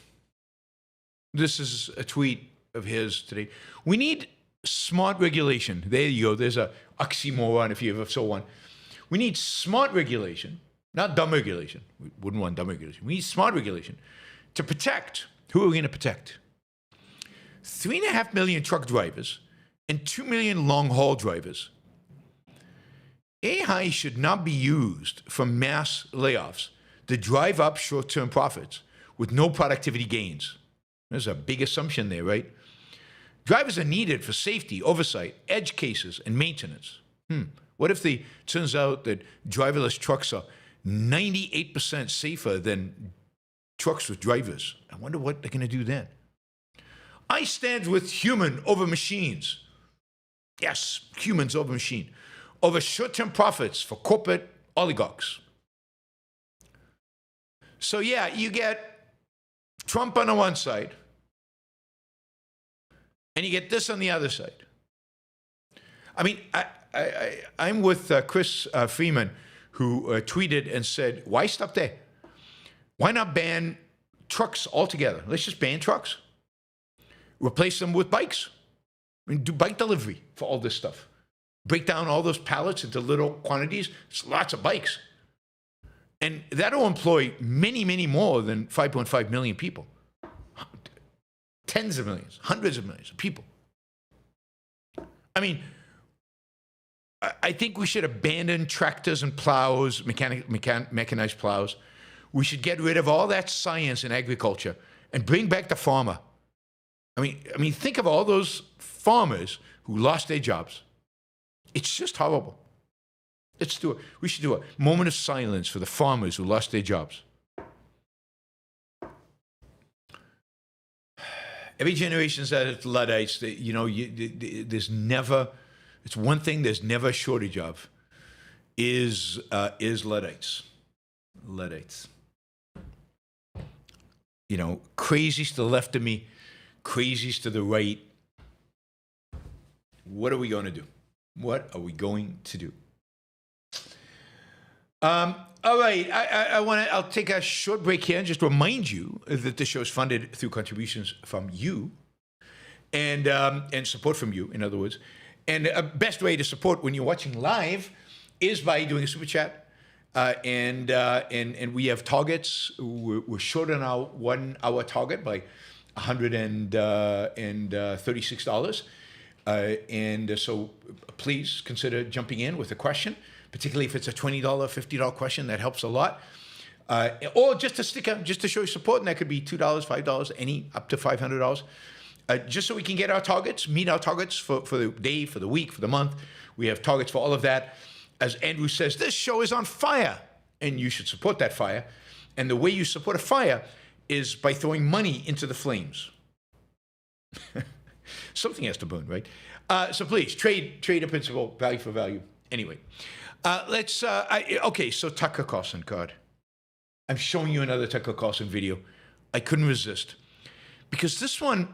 Speaker 2: This is a tweet of his today. We need smart regulation. There you go. There's a oxymoron if you ever saw one. We need smart regulation, not dumb regulation. We wouldn't want dumb regulation. We need smart regulation to protect. Who are we going to protect? 3.5 million truck drivers and 2 million long-haul drivers AI should not be used for mass layoffs to drive up short-term profits with no productivity gains. There's a big assumption there, right? Drivers are needed for safety, oversight, edge cases, and maintenance. What if it turns out that driverless trucks are 98% safer than trucks with drivers? I wonder what they're going to do then. I stand with human over machines. Yes, humans over machine. Over short-term profits for corporate oligarchs. So yeah, you get Trump on the one side, and you get this on the other side. I mean, I'm with Chris Freeman, who tweeted and said, why stop there? Why not ban trucks altogether? Let's just ban trucks. Replace them with bikes. I mean, do bike delivery for all this stuff. Break down all those pallets into little quantities. It's lots of bikes. And that'll employ many, many more than 5.5 million people. Tens of millions, hundreds of millions of people. I mean, I think we should abandon tractors and plows, mechanized plows. We should get rid of all that science in agriculture and bring back the farmer. I mean, think of all those farmers who lost their jobs. It's just horrible. We should do a moment of silence for the farmers who lost their jobs. Every generation says Luddites, there's never, it's one thing there's never a shortage of, is Luddites. Luddites. Crazies to the left of me, crazies to the right. What are we going to do? What are we going to do? All right, I'll take a short break here and just remind you that the show is funded through contributions from you and support from you, in other words. And the best way to support when you're watching live is by doing a super chat. And we have targets. We're short on our 1 hour target by $136. And so please consider jumping in with a question, particularly if it's a $20, $50 question. That helps a lot. Or just a sticker, just to show your support, and that could be $2, $5, any up to $500. Just so we can get our targets, meet our targets for the day, for the week, for the month. We have targets for all of that. As Andrew says, this show is on fire, and you should support that fire. And the way you support a fire is by throwing money into the flames. Something has to burn, right? So please, trade a principle, value for value. Anyway, okay, so Tucker Carlson card. I'm showing you another Tucker Carlson video. I couldn't resist. Because this one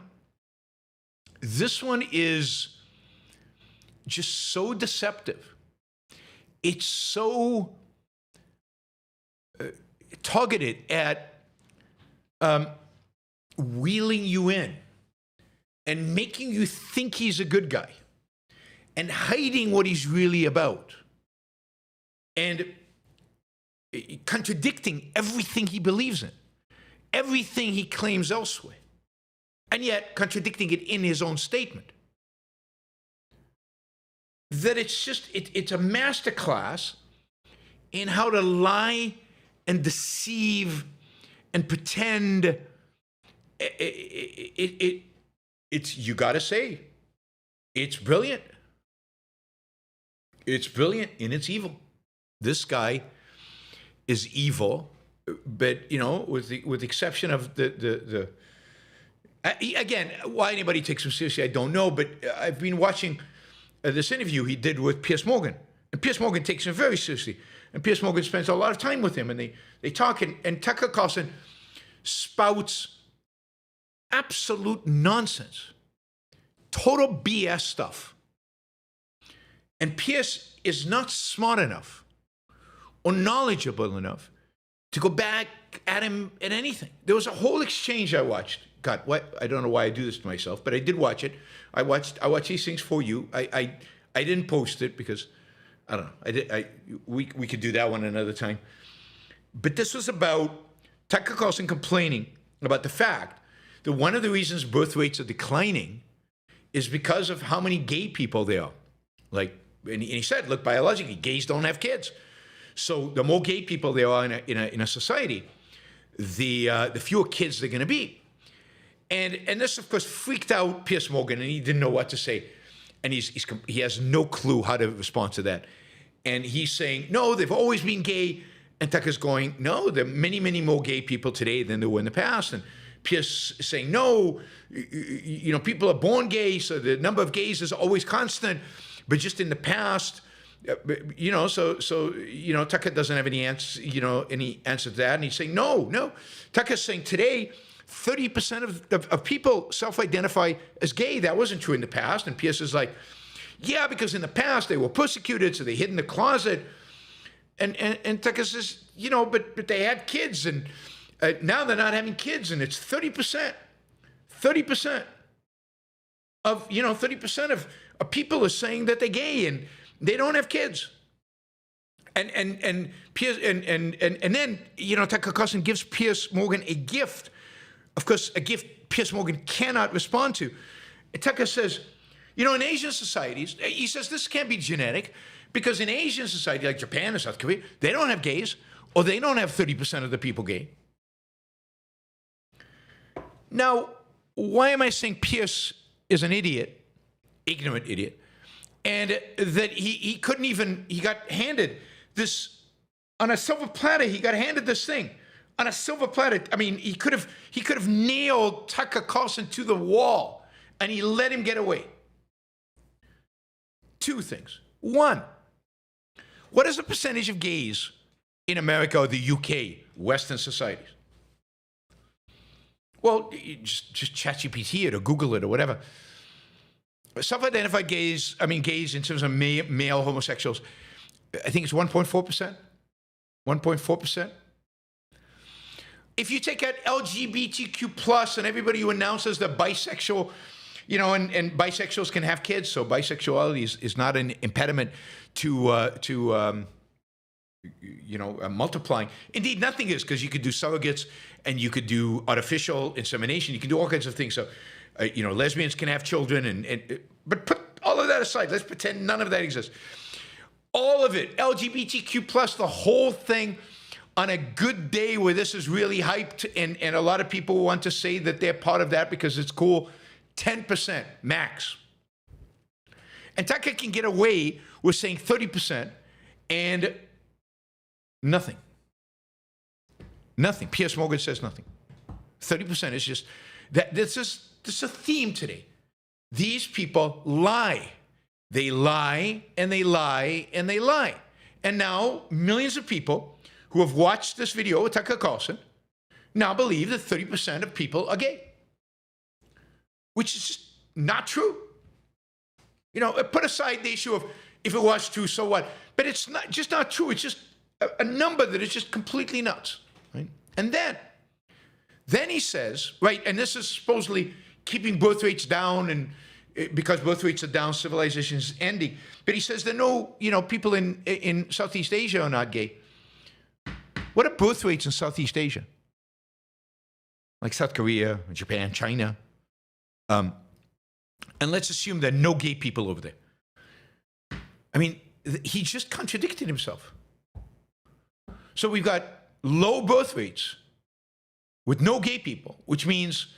Speaker 2: is just so deceptive. It's so targeted at wheeling you in and making you think he's a good guy and hiding what he's really about and contradicting everything he believes in, everything he claims elsewhere, and yet contradicting it in his own statement. That it's a masterclass in how to lie and deceive and pretend. It's you got to say, it's brilliant. It's brilliant and it's evil. This guy is evil, but with the exception of the again, why anybody takes him seriously, I don't know. But I've been watching this interview he did with Piers Morgan, and Piers Morgan takes him very seriously, and Piers Morgan spends a lot of time with him, and they talk, and Tucker Carlson spouts absolute nonsense, total BS stuff. And Piers is not smart enough or knowledgeable enough to go back at him at anything. There was a whole exchange I watched. God, what? I don't know why I do this to myself, but I did watch it. I watched these things for you. I didn't post it because I don't know. We could do that one another time. But this was about Tucker Carlson complaining about the fact that one of the reasons birth rates are declining is because of how many gay people there are. Like and he said, look, biologically, gays don't have kids. So the more gay people there are in a society, the fewer kids they're going to be. And this, of course, freaked out Piers Morgan, and he didn't know what to say. And he has no clue how to respond to that. And he's saying, no, they've always been gay. And Tucker's going, no, there are many, many more gay people today than there were in the past. And Piers is saying, no, people are born gay, so the number of gays is always constant. But just in the past, Tucker doesn't have any answer, any answer to that. And he's saying, no. Tucker's saying today, 30% of people self-identify as gay. That wasn't true in the past. And Piers is like, yeah, because in the past they were persecuted, so they hid in the closet. And Tucker says, but they had kids, and now they're not having kids, and it's 30%. 30% of, 30% of people are saying that they're gay and they don't have kids. And Piers and then Tucker Carlson gives Piers Morgan a gift. Of course, a gift Piers Morgan cannot respond to. And Tucker says, in Asian societies, he says this can't be genetic, because in Asian society like Japan and South Korea, they don't have gays, or they don't have 30% of the people gay. Now, why am I saying Piers is an idiot, ignorant idiot, and that he couldn't even, he got handed this, on a silver platter, he got handed this thing. On a silver platter. I mean, he could have nailed Tucker Carlson to the wall, and he let him get away. Two things. One, what is the percentage of gays in America or the UK, Western societies? Well, just ChatGPT it or Google it or whatever. Self-identified gays, gays in terms of male homosexuals, I think it's 1.4%. 1.4%. If you take out LGBTQ plus and everybody who announces they're bisexual, and bisexuals can have kids, so bisexuality is not an impediment to multiplying. Indeed, nothing is, because you could do surrogates and you could do artificial insemination. You can do all kinds of things. So, lesbians can have children, but put all of that aside. Let's pretend none of that exists. All of it, LGBTQ plus, the whole thing. On a good day where this is really hyped and a lot of people want to say that they're part of that because it's cool, 10% max. And Tucker can get away with saying 30% and nothing. Nothing. Piers Morgan says nothing. 30% is just, this is a theme today. These people lie. They lie and they lie and they lie. And now millions of people who have watched this video with Tucker Carlson now believe that 30% of people are gay, which is just not true. Put aside the issue of if it was true, so what? But it's not true. It's just a number that is just completely nuts, right? And then he says, right, and this is supposedly keeping birth rates down, and because birth rates are down, civilization is ending. But he says that no, people in Southeast Asia are not gay. What are birth rates in Southeast Asia? Like South Korea, Japan, China. And let's assume there are no gay people over there. He just contradicted himself. So we've got low birth rates with no gay people, which means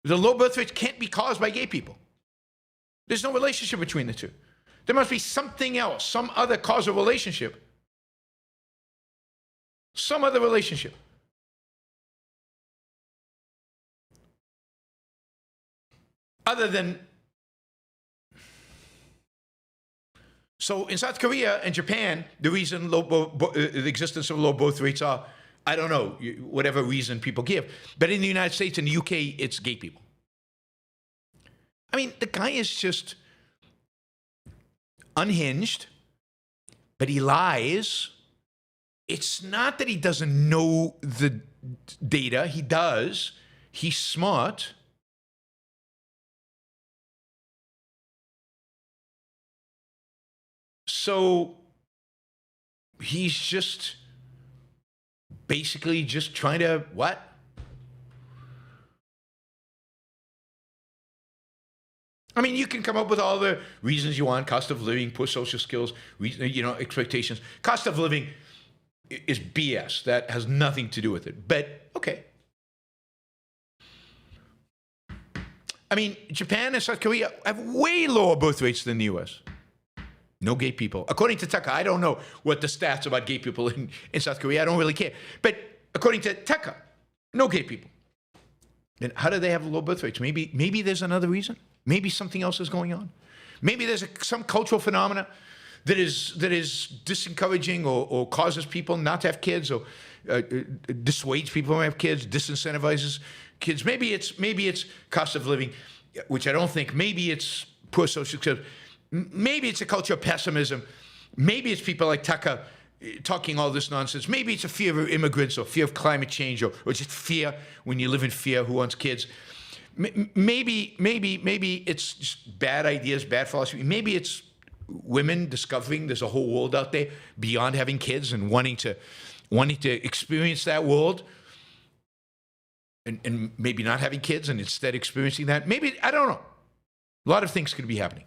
Speaker 2: the low birth rates can't be caused by gay people. There's no relationship between the two. There must be something else, some other causal relationship. Some other relationship. Other than, so in South Korea and Japan, the reason the existence of low birth rates are, I don't know, whatever reason people give. But in the United States and the UK, it's gay people. The guy is just unhinged, but he lies. It's not that he doesn't know the data. He does. He's smart. So he's just basically just trying to what? I mean, you can come up with all the reasons you want: cost of living, poor social skills, expectations. Cost of living is BS. That has nothing to do with it. But okay. I mean, Japan and South Korea have way lower birth rates than the U.S. No gay people. According to Tucker, I don't know what the stats about gay people in South Korea. I don't really care. But according to Tucker, no gay people. And how do they have low birth rates? Maybe there's another reason. Maybe something else is going on. Maybe there's some cultural phenomena that is disencouraging or causes people not to have kids, or dissuades people from having kids, disincentivizes kids. Maybe it's cost of living, which I don't think. Maybe it's poor social skills. Maybe it's a culture of pessimism. Maybe it's people like Tucker talking all this nonsense. Maybe it's a fear of immigrants or fear of climate change or just fear when you live in fear. Who wants kids? Maybe it's just bad ideas, bad philosophy. Maybe it's women discovering there's a whole world out there beyond having kids and wanting to experience that world, and maybe not having kids and instead experiencing that. Maybe, I don't know. A lot of things could be happening.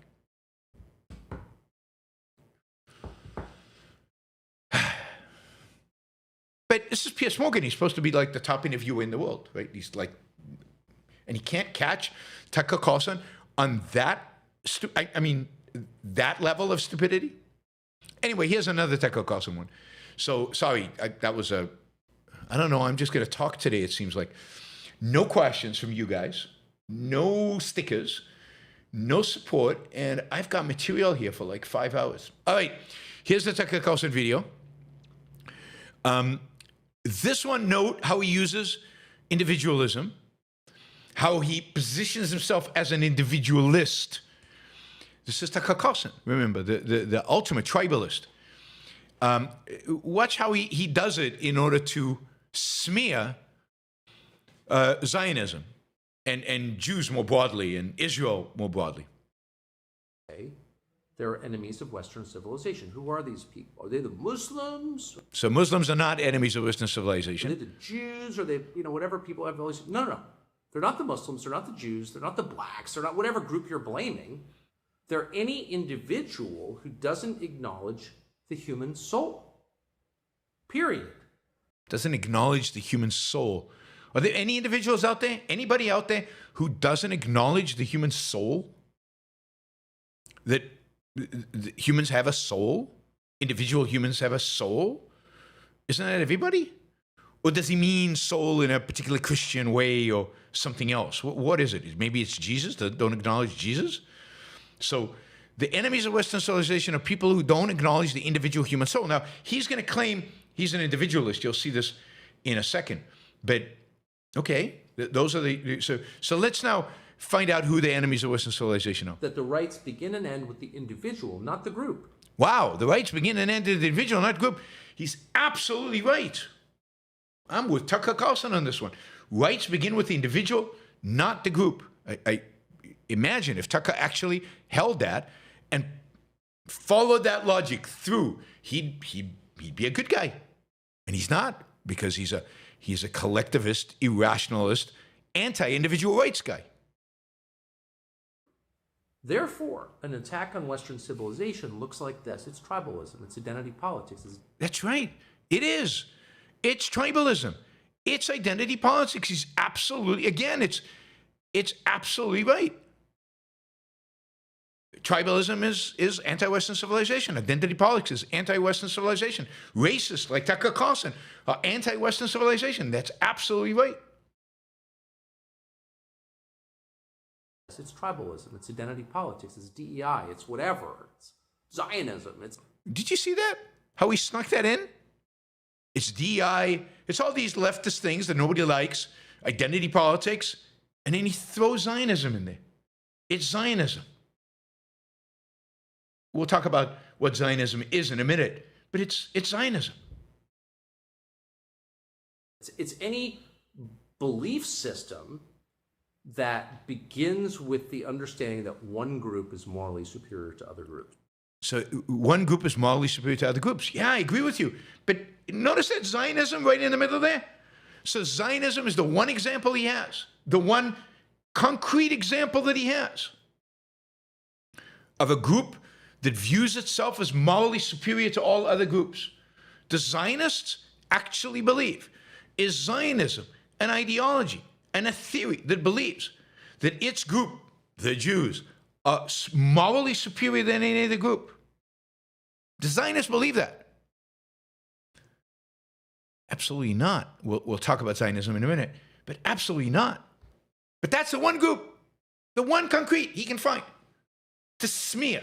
Speaker 2: But this is Piers Morgan. He's supposed to be like the top interviewer in the world, right? He's like, and he can't catch Tucker Carlson on that, that level of stupidity. Anyway, here's another Tucker Carlson one. So, sorry, I don't know, I'm just going to talk today, it seems like. No questions from you guys, no stickers, no support, and I've got material here for like 5 hours. All right, here's the Tucker Carlson video. This one, note how he uses individualism, how he positions himself as an individualist. This is Tucker Carlson, remember, the ultimate tribalist. Watch how he does it in order to smear Zionism and Jews more broadly and Israel more broadly.
Speaker 3: They're enemies of Western civilization. Who are these people? Are they the Muslims?
Speaker 2: So Muslims are not enemies of Western civilization.
Speaker 3: Are they the Jews? Are they, whatever people have always... No. They're not the Muslims. They're not the Jews. They're not the blacks. They're not whatever group you're blaming. They're any individual who doesn't acknowledge the human soul. Period.
Speaker 2: Doesn't acknowledge the human soul. Are there any individuals out there, anybody out there who doesn't acknowledge the human soul? That humans have a soul? Individual humans have a soul? Isn't that everybody? Or does he mean soul in a particular Christian way or something else? What is it? Maybe it's Jesus that don't acknowledge Jesus? So the enemies of Western civilization are people who don't acknowledge the individual human soul. Now, he's going to claim he's an individualist. You'll see this in a second. But, okay, those are the... So let's now find out who the enemies of Western civilization are.
Speaker 3: That the rights begin and end with the individual, not the group.
Speaker 2: Wow, the rights begin and end with the individual, not group. He's absolutely right. I'm with Tucker Carlson on this one. Rights begin with the individual, not the group. I imagine if Tucker actually held that and followed that logic through, he'd be a good guy. And he's not, because he's a collectivist, irrationalist, anti-individual rights guy.
Speaker 3: Therefore, an attack on Western civilization looks like this. It's tribalism. It's identity politics.
Speaker 2: That's right. It is. It's tribalism. It's identity politics. He's absolutely, again, it's absolutely right. Tribalism is anti-Western civilization. Identity politics is anti-Western civilization. Racists like Tucker Carlson are anti-Western civilization. That's absolutely right.
Speaker 3: It's tribalism. It's identity politics. It's DEI. It's whatever. It's Zionism.
Speaker 2: Did you see that? How he snuck that in? It's DEI. It's all these leftist things that nobody likes. Identity politics. And then he throws Zionism in there. It's Zionism. We'll talk about what Zionism is in a minute. But it's Zionism.
Speaker 3: It's any belief system that begins with the understanding that one group is morally superior to other groups.
Speaker 2: So one group is morally superior to other groups. Yeah, I agree with you. But notice that Zionism right in the middle there. So Zionism is the one example he has, the one concrete example that he has. of a group that views itself as morally superior to all other groups. The Zionists actually believe is Zionism an ideology and a theory that believes that its group, the Jews, are morally superior than any other group. The Zionists believe that. Absolutely not. We'll talk about Zionism in a minute, but absolutely not. But that's the one group, the one concrete he can find to smear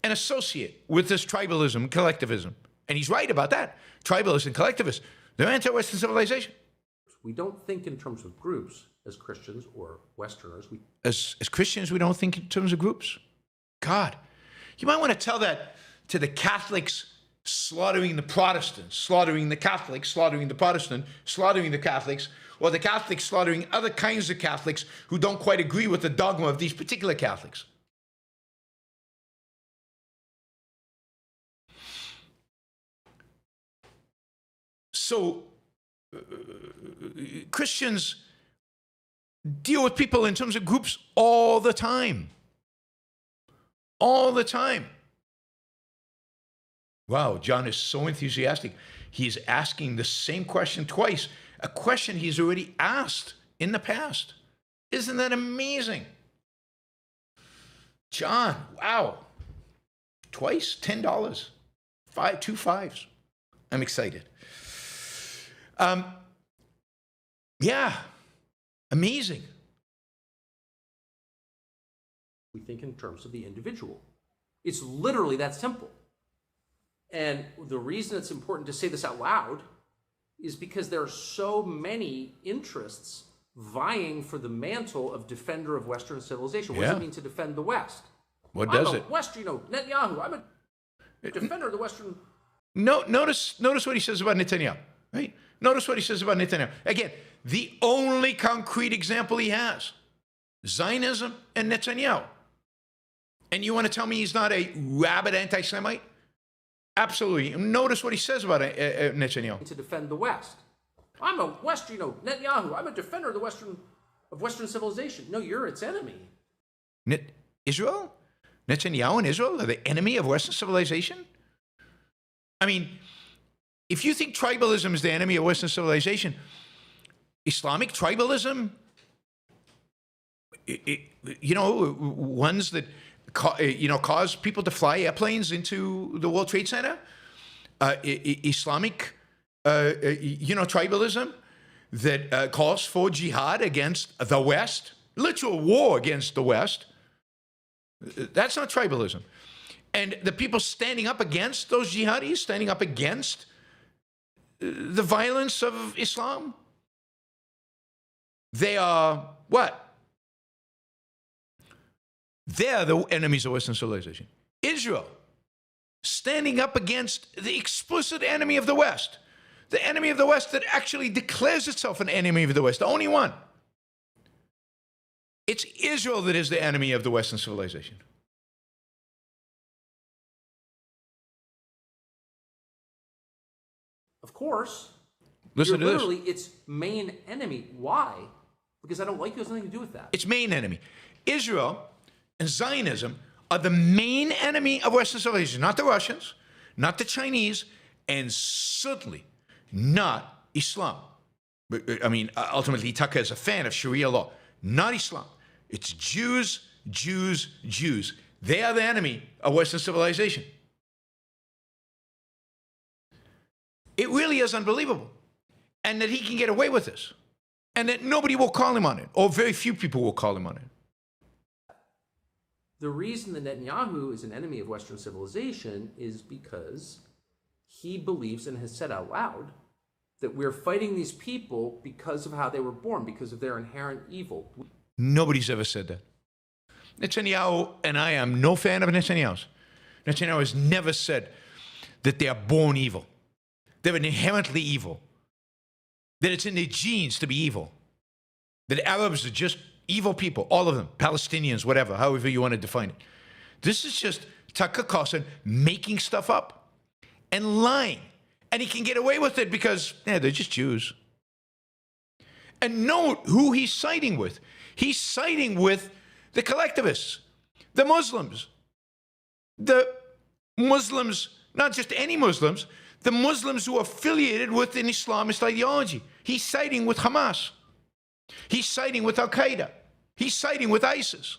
Speaker 2: and associate with this tribalism and collectivism. And he's right about that. Tribalists and collectivists, they're anti-Western civilization.
Speaker 3: We don't think in terms of groups as Christians or Westerners.
Speaker 2: As Christians, we don't think in terms of groups. God, you might want to tell that to the Catholics slaughtering the Protestants, slaughtering the Catholics, slaughtering the Protestant, slaughtering the Catholics, or the Catholics slaughtering other kinds of Catholics who don't quite agree with the dogma of these particular Catholics. So, Christians deal with people in terms of groups all the time. All the time. Wow, John is so enthusiastic. He's asking the same question twice, a question he's already asked in the past. Isn't that amazing? John, wow. Twice, $10. Two fives. I'm excited. Yeah, amazing.
Speaker 3: We think in terms of the individual. It's literally that simple. And the reason it's important to say this out loud is because there are so many interests vying for the mantle of defender of Western civilization. What does it mean to defend the West?
Speaker 2: What does it?
Speaker 3: Netanyahu, I'm a defender of the Western...
Speaker 2: No, notice what he says about Netanyahu, right? Notice what he says about Netanyahu. Again, the only concrete example he has, Zionism and Netanyahu. And you want to tell me he's not a rabid anti-Semite? Absolutely. Notice what he says about Netanyahu.
Speaker 3: To defend the West. I'm a Western, Netanyahu, I'm a defender of Western civilization. No, you're its enemy.
Speaker 2: Israel? Netanyahu and Israel are the enemy of Western civilization? I mean, if you think tribalism is the enemy of Western civilization, Islamic tribalism, ones that cause people to fly airplanes into the World Trade Center, Islamic, tribalism that calls for jihad against the West, literal war against the West, that's not tribalism. And the people standing up against those jihadis, standing up against the violence of Islam, they are what? They're the enemies of Western civilization. Israel, standing up against the explicit enemy of the West, the enemy of the West that actually declares itself an enemy of the West, the only one. It's Israel that is the enemy of the Western civilization.
Speaker 3: Of course.
Speaker 2: Listen to this.
Speaker 3: Literally its main enemy. Why? Because I don't like you. It has nothing to do with that.
Speaker 2: Its main enemy. Israel and Zionism are the main enemy of Western civilization. Not the Russians, not the Chinese, and certainly not Islam. I mean, ultimately, Tucker is a fan of Sharia law. Not Islam. It's Jews, Jews, Jews. They are the enemy of Western civilization. It really is unbelievable. And that he can get away with this. And that nobody will call him on it. Or very few people will call him on it.
Speaker 3: The reason that Netanyahu is an enemy of Western civilization is because he believes and has said out loud that we're fighting these people because of how they were born, because of their inherent evil.
Speaker 2: Nobody's ever said that. Netanyahu, and I am no fan of Netanyahu's. Netanyahu has never said that they are born evil. They're inherently evil. That it's in their genes to be evil. That Arabs are just evil people, all of them, Palestinians, whatever, however you want to define it. This is just Tucker Carlson making stuff up and lying. And he can get away with it because, they're just Jews. And note who he's siding with. He's siding with the collectivists, The Muslims. The Muslims, not just any Muslims, the Muslims who are affiliated with an Islamist ideology. He's siding with Hamas. He's siding with Al-Qaeda. He's siding with ISIS.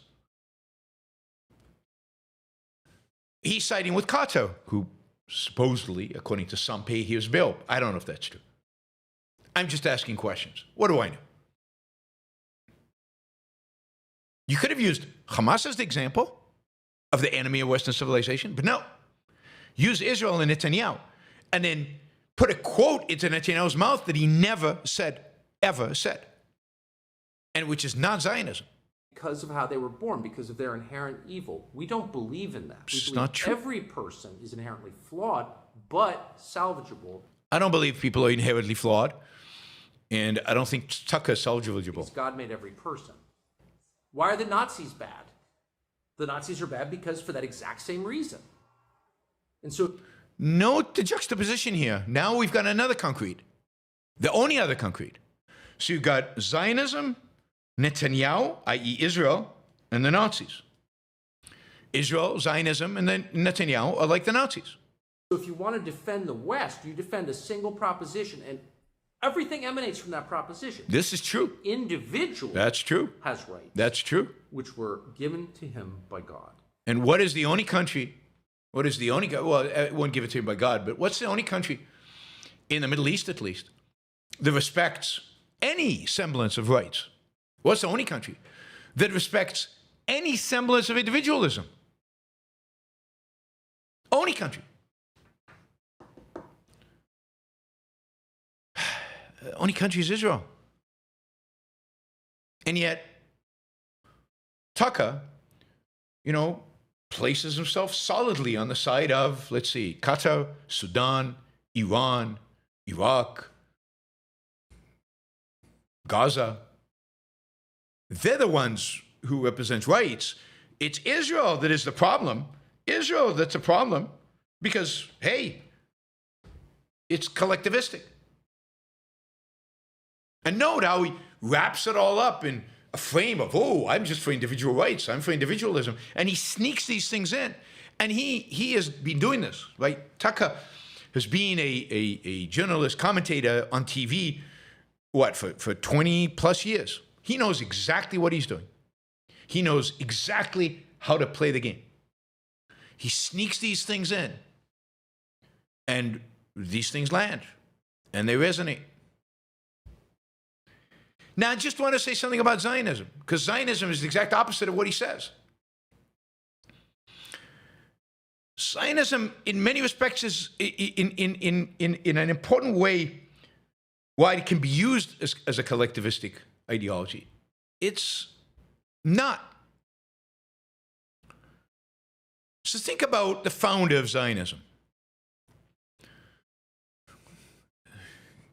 Speaker 2: He's siding with Qatar, who supposedly, according to some, pay his bill. I don't know if that's true. I'm just asking questions. What do I know? You could have used Hamas as the example of the enemy of Western civilization, but no. Use Israel and Netanyahu, and then put a quote into Netanyahu's mouth that he never said, ever said, and which is not Zionism.
Speaker 3: Because of how they were born, because of their inherent evil. We don't believe in that.
Speaker 2: It's not true.
Speaker 3: Every person is inherently flawed, but salvageable.
Speaker 2: I don't believe people are inherently flawed, and I don't think Tucker is salvageable.
Speaker 3: Because God made every person. Why are the Nazis bad? The Nazis are bad because for that exact same reason. And so,
Speaker 2: note the juxtaposition here. Now we've got another concrete, the only other concrete. So you've got Zionism, Netanyahu, i.e. Israel, and the Nazis. Israel, Zionism, and then Netanyahu are like the Nazis.
Speaker 3: So if you want to defend the West, you defend a single proposition, and everything emanates from that proposition.
Speaker 2: This is true.
Speaker 3: Individual
Speaker 2: That's true.
Speaker 3: has rights.
Speaker 2: That's true.
Speaker 3: Which were given to him by God.
Speaker 2: And what is the only country, well, it won't give it to him by God, but what's the only country, in the Middle East at least, that respects any semblance of rights? What's the only country that respects any semblance of individualism? Only country. The only country is Israel. And yet, Tucker, places himself solidly on the side of, let's see, Qatar, Sudan, Iran, Iraq, Gaza. They're the ones who represent rights. It's Israel that is the problem. Israel that's a problem because, hey, it's collectivistic. And note how he wraps it all up in a frame of, I'm just for individual rights. I'm for individualism. And he sneaks these things in. And he has been doing this, right? Tucker has been a journalist, commentator on TV, for 20 plus years. He knows exactly what he's doing. He knows exactly how to play the game. He sneaks these things in. And these things land. And they resonate. Now, I just want to say something about Zionism, because Zionism is the exact opposite of what he says. Zionism, in many respects, is in an important way why it can be used as a collectivistic ideology. It's not. So think about the founder of Zionism.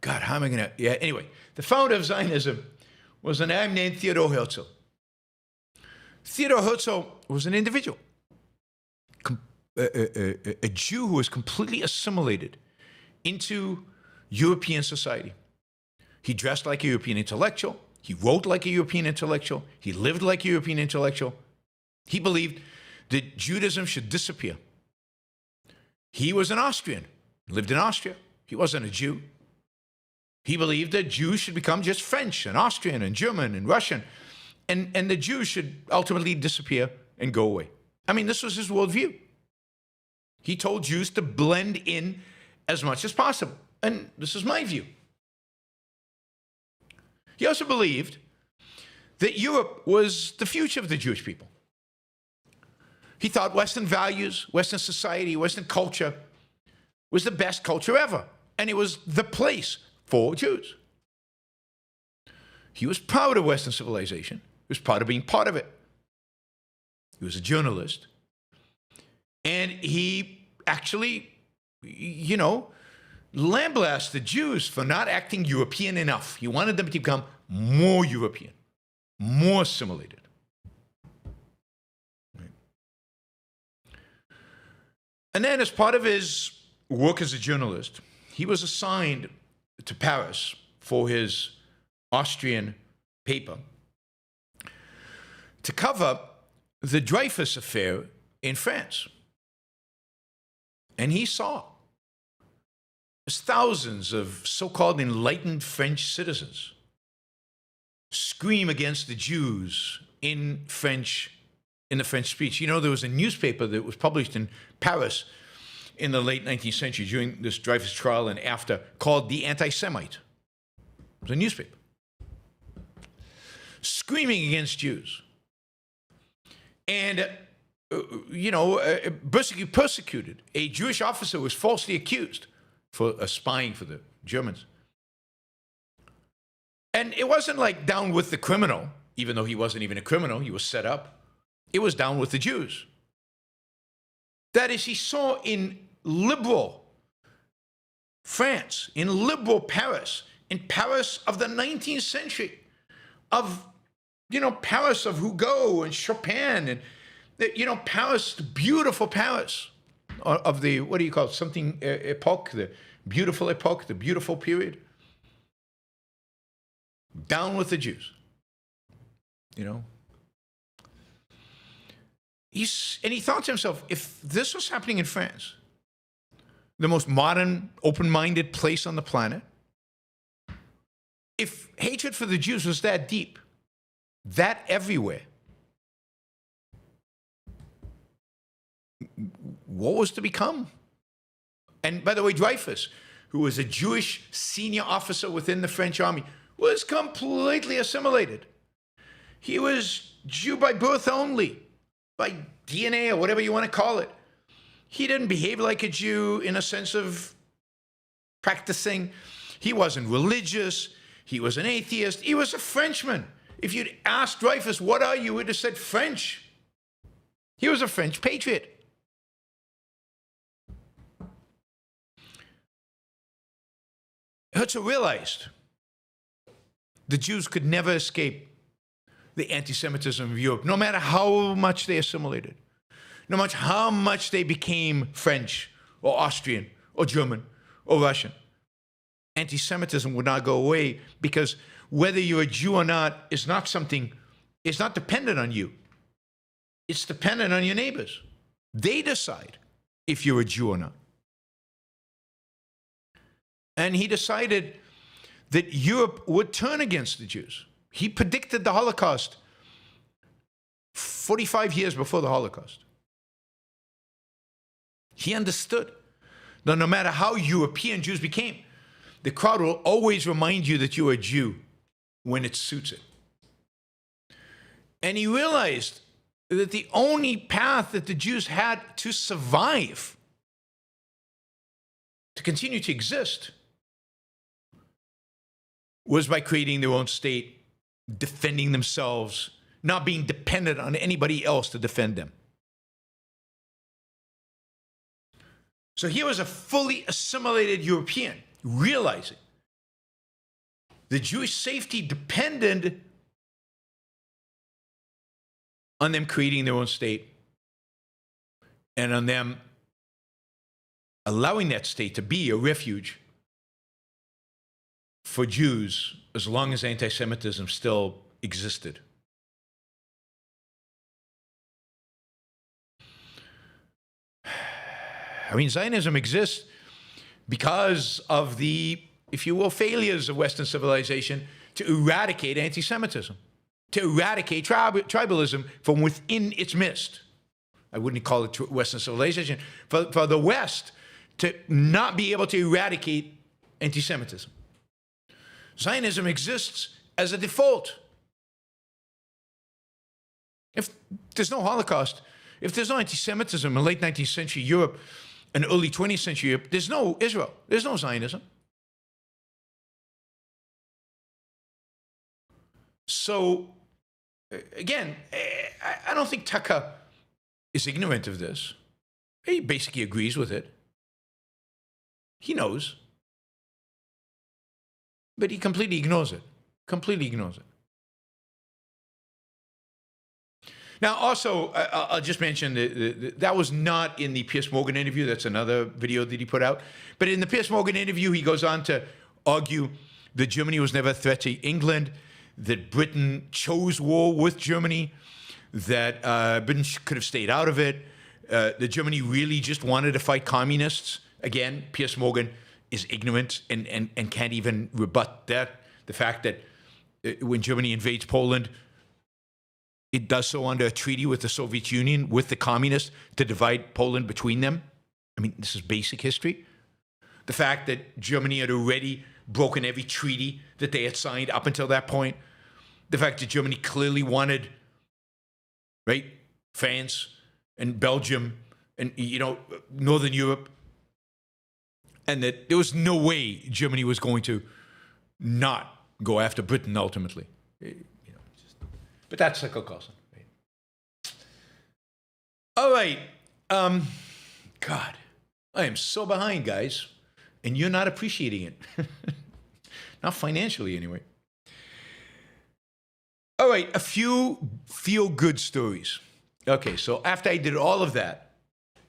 Speaker 2: God, how am I going to... Yeah, anyway, the founder of Zionism was a man named Theodor Herzl. Theodor Herzl was an individual, a Jew who was completely assimilated into European society. He dressed like a European intellectual. He wrote like a European intellectual. He lived like a European intellectual. He believed that Judaism should disappear. He was an Austrian, lived in Austria. He wasn't a Jew. He believed that Jews should become just French and Austrian and German and Russian, and the Jews should ultimately disappear and go away. I mean, this was his worldview. He told Jews to blend in as much as possible, and this is my view. He also believed that Europe was the future of the Jewish people. He thought Western values, Western society, Western culture was the best culture ever, and it was the place for Jews. He was proud of Western civilization. He was proud of being part of it. He was a journalist. And he actually, lambasted the Jews for not acting European enough. He wanted them to become more European, more assimilated. Right. And then as part of his work as a journalist, he was assigned to Paris for his Austrian paper to cover the Dreyfus affair in France. And he saw thousands of so-called enlightened French citizens scream against the Jews in the French speech. You know, there was a newspaper that was published in Paris in the late 19th century during this Dreyfus trial and after, called The Anti-Semite. It was a newspaper. Screaming against Jews. And, persecuted. A Jewish officer was falsely accused for spying for the Germans. And it wasn't like down with the criminal, even though he wasn't even a criminal, he was set up. It was down with the Jews. That is, he saw in liberal France, in liberal Paris, in Paris of the 19th century, of, Paris of Hugo and Chopin, and, Paris, the beautiful Paris of the, what do you call it, something epoch, the beautiful epoch, the beautiful period. Down with the Jews, And he thought to himself, if this was happening in France, the most modern, open-minded place on the planet, if hatred for the Jews was that deep, that everywhere, what was to become? And by the way, Dreyfus, who was a Jewish senior officer within the French army, was completely assimilated. He was Jew by birth only, by DNA or whatever you want to call it. He didn't behave like a Jew in a sense of practicing. He wasn't religious. He was an atheist. He was a Frenchman. If you'd asked Dreyfus, what are you? He would have said French. He was a French patriot. Herzl realized the Jews could never escape the anti-Semitism of Europe, no matter how much they assimilated, no matter how much they became French or Austrian or German or Russian. Anti-Semitism would not go away because whether you're a Jew or not is not something, it's not dependent on you. It's dependent on your neighbors. They decide if you're a Jew or not. And he decided that Europe would turn against the Jews. He predicted the Holocaust 45 years before the Holocaust. He understood that no matter how European Jews became, the crowd will always remind you that you're a Jew when it suits it. And he realized that the only path that the Jews had to survive, to continue to exist, was by creating their own state, defending themselves, not being dependent on anybody else to defend them. So here was a fully assimilated European realizing the Jewish safety depended on them creating their own state and on them allowing that state to be a refuge for Jews as long as anti-Semitism still existed. I mean, Zionism exists because of the, if you will, failures of Western civilization to eradicate anti-Semitism, to eradicate tribalism from within its midst. I wouldn't call it Western civilization. For the West to not be able to eradicate anti-Semitism. Zionism exists as a default. If there's no Holocaust, if there's no anti-Semitism in late 19th century Europe and early 20th century Europe, there's no Israel, there's no Zionism. So, again, I don't think Tucker is ignorant of this. He basically agrees with it. He knows. But he completely ignores it. Completely ignores it. Now, also, I'll just mention that was not in the Piers Morgan interview. That's another video that he put out. But in the Piers Morgan interview, he goes on to argue that Germany was never a threat to England, that Britain chose war with Germany, that Britain could have stayed out of it, that Germany really just wanted to fight communists. Again, Piers Morgan is ignorant and can't even rebut that. The fact that when Germany invades Poland, it does so under a treaty with the Soviet Union, with the communists, to divide Poland between them. I mean, this is basic history. The fact that Germany had already broken every treaty that they had signed up until that point. The fact that Germany clearly wanted, right, France and Belgium and, Northern Europe, and that there was no way Germany was going to not go after Britain ultimately. But that's like a Carlson. Right? All right. God, I am so behind, guys, and you're not appreciating it. Not financially, anyway. All right, a few feel-good stories. Okay, so after I did all of that,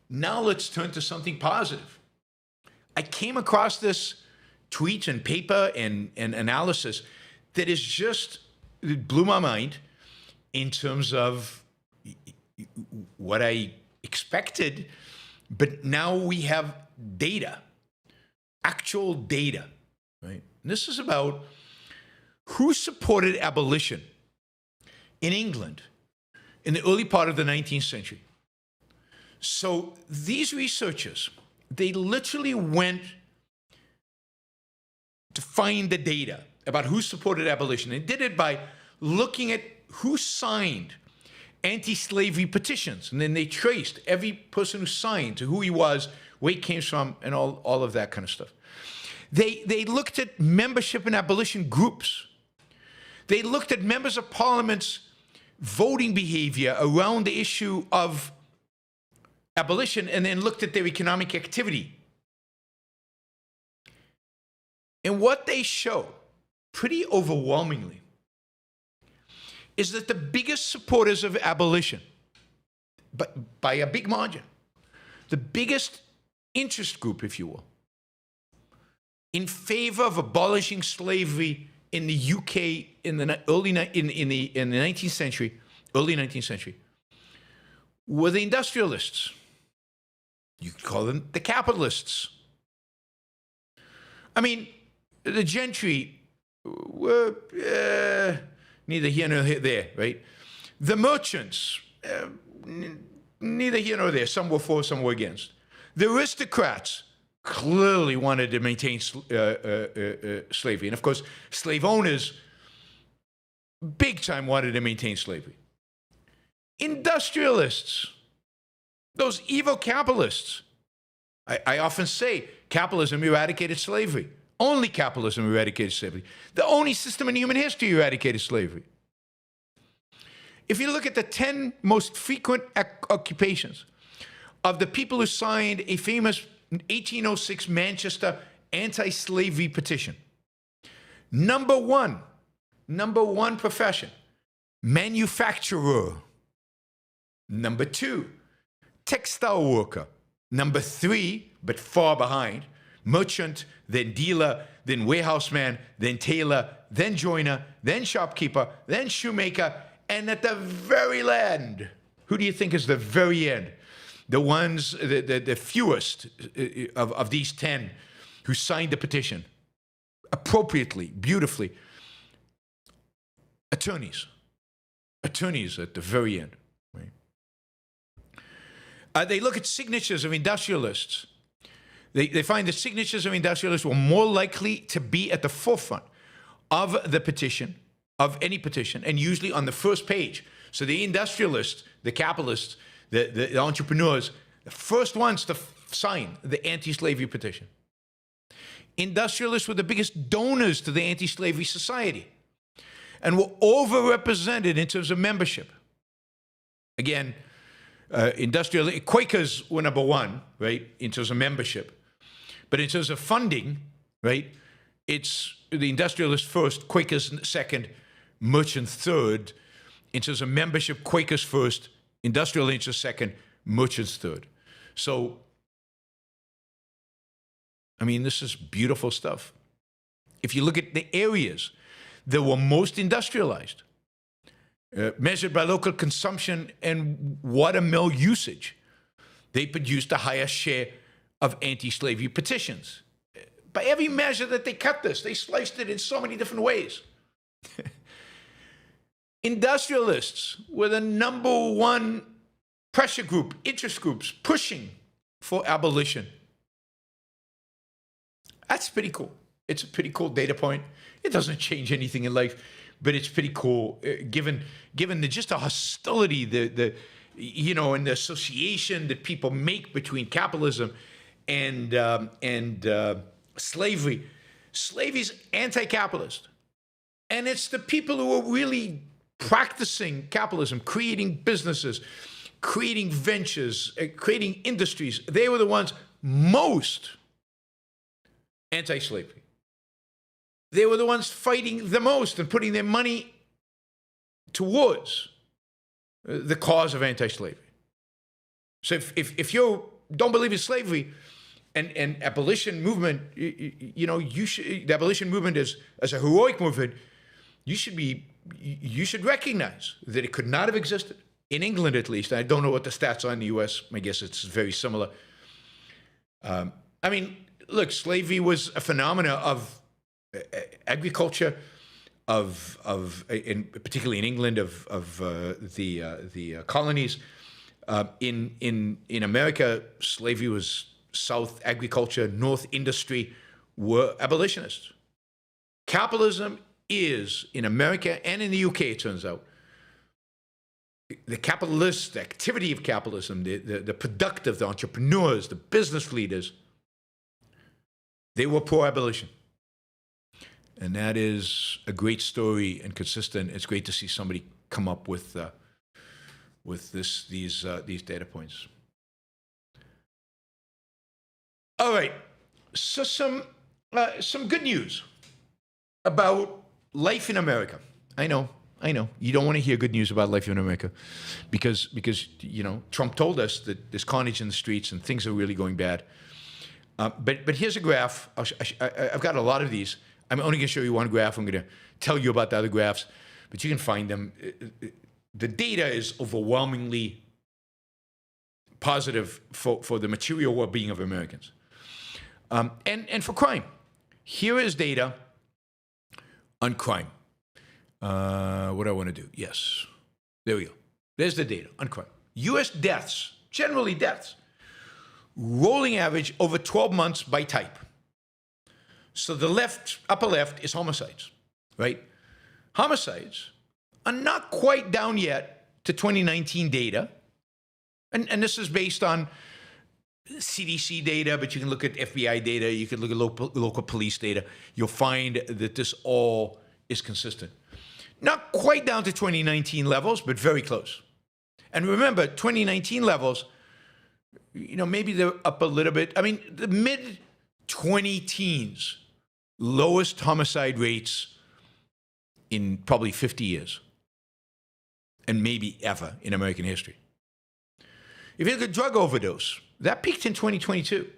Speaker 2: now let's turn to something positive. I came across this tweet and paper and analysis that is just, it blew my mind in terms of what I expected, but now we have data, actual data, right? And this is about who supported abolition in England in the early part of the 19th century. So these researchers, they literally went to find the data about who supported abolition. They did it by looking at who signed anti-slavery petitions. And then they traced every person who signed to who he was, where he came from, and all of that kind of stuff. They looked at membership in abolition groups. They looked at members of parliament's voting behavior around the issue of abolition, and then looked at their economic activity. And what they show, pretty overwhelmingly, is that the biggest supporters of abolition, but by a big margin, the biggest interest group, if you will, in favor of abolishing slavery in the UK in the early 19th century, early 19th century, were the industrialists. You could call them the capitalists. I mean, the gentry were neither here nor there, right? The merchants, neither here nor there. Some were for, some were against. The aristocrats clearly wanted to maintain slavery. And of course, slave owners, big time wanted to maintain slavery. Industrialists, those evil capitalists. I often say capitalism eradicated slavery. Only capitalism eradicated slavery. The only system in human history eradicated slavery. If you look at the 10 most frequent occupations of the people who signed a famous 1806 Manchester anti-slavery petition, number one profession, manufacturer. Number 2, textile worker. Number 3, but far behind, merchant, then dealer, then warehouseman, then tailor, then joiner, then shopkeeper, then shoemaker, and at the very end, who do you think is the very end? The ones, the fewest of these 10 who signed the petition, appropriately, beautifully, attorneys. Attorneys at the very end. Right? They look at signatures of industrialists. They find the signatures of industrialists were more likely to be at the forefront of the petition, of any petition, and usually on the first page. So the industrialists, the capitalists, the entrepreneurs, the first ones to sign the anti-slavery petition. Industrialists were the biggest donors to the anti-slavery society and were overrepresented in terms of membership. Again, Quakers were number 1, right, in terms of membership. But in terms of funding, right, it's the industrialists first, Quakers second, merchants third. In terms of membership, Quakers first, industrial interests second, merchants third. So, I mean, this is beautiful stuff. If you look at the areas that were most industrialized, measured by local consumption and water mill usage. They produced the highest share of anti-slavery petitions. By every measure that they cut this, they sliced it in so many different ways. Industrialists were the number one pressure group, interest groups pushing for abolition. That's pretty cool. It's a pretty cool data point. It doesn't change anything in life, but it's pretty cool given just the hostility, the and the association that people make between capitalism and slavery. Slavery's anti-capitalist, and it's the people who are really practicing capitalism, creating businesses, creating ventures, creating industries. They were the ones most anti-slavery. They were the ones fighting the most and putting their money towards the cause of anti-slavery. So if you don't believe in slavery and abolition movement, the abolition movement as a heroic movement, you should recognize that it could not have existed in England, at least. I don't know what the stats are in the U.S. I guess it's very similar. Look, slavery was a phenomena of agriculture, particularly in England, of the colonies. In America, slavery was South agriculture, North industry were abolitionists. Capitalism is, in America and in the UK, it turns out, the capitalist, the activity of capitalism, the productive, the entrepreneurs, the business leaders, they were pro-abolition. And that is a great story and consistent. It's great to see somebody come up with these data points. All right, so some good news about life in America. I know. You don't want to hear good news about life in America because Trump told us that there's carnage in the streets and things are really going bad. But here's a graph. I've got a lot of these. I'm only going to show you one graph. I'm going to tell you about the other graphs, but you can find them. The data is overwhelmingly positive for the material well-being of Americans. And for crime. Here is data on crime. What do I want to do? Yes. There we go. There's the data on crime. U.S. deaths, generally deaths, rolling average over 12 months by type. So the upper left is homicides, right? Homicides are not quite down yet to 2019 data. And this is based on CDC data, but you can look at FBI data, you can look at local police data. You'll find that this all is consistent. Not quite down to 2019 levels, but very close. And remember, 2019 levels, maybe they're up a little bit. The mid-20 teens, lowest homicide rates in probably 50 years, and maybe ever in American history. If you look at drug overdose, that peaked in 2022,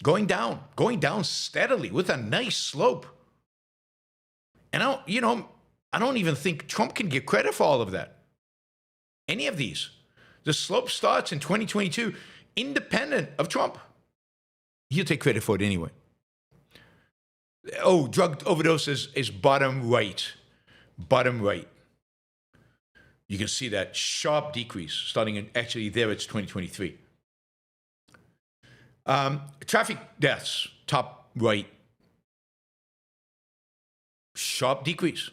Speaker 2: going down steadily with a nice slope. And I don't even think Trump can get credit for all of that. Any of these. The slope starts in 2022, independent of Trump. He'll take credit for it anyway. Oh, drug overdose is bottom right. Bottom right. You can see that sharp decrease starting in, actually there it's 2023. Traffic deaths, top right. Sharp decrease.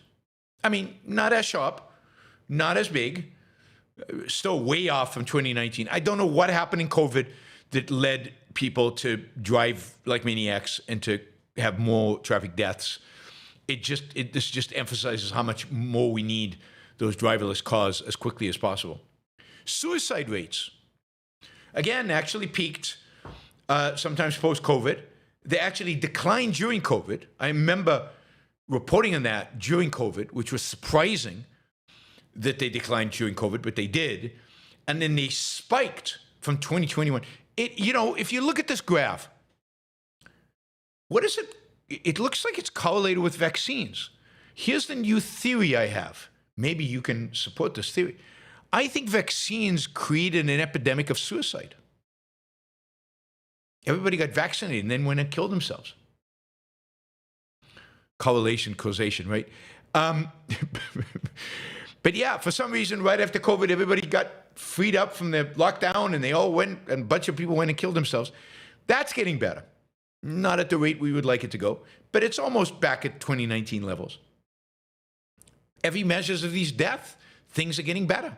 Speaker 2: Not as sharp, not as big, still way off from 2019. I don't know what happened in COVID that led people to drive like maniacs and to have more traffic deaths. This just emphasizes how much more we need those driverless cars as quickly as possible. Suicide rates, again, actually peaked sometimes post-COVID. They actually declined during COVID. I remember reporting on that during COVID, which was surprising that they declined during COVID, but they did. And then they spiked from 2021. If you look at this graph, what is it? It looks like it's correlated with vaccines. Here's the new theory I have. maybe you can support this theory. I think vaccines created an epidemic of suicide. Everybody got vaccinated and then went and killed themselves. Correlation, causation, right? But yeah, for some reason, right after COVID, everybody got freed up from the lockdown and they all went, and a bunch of people went and killed themselves. That's getting better. Not at the rate we would like it to go, but it's almost back at 2019 levels. Every measures of these deaths, things are getting better.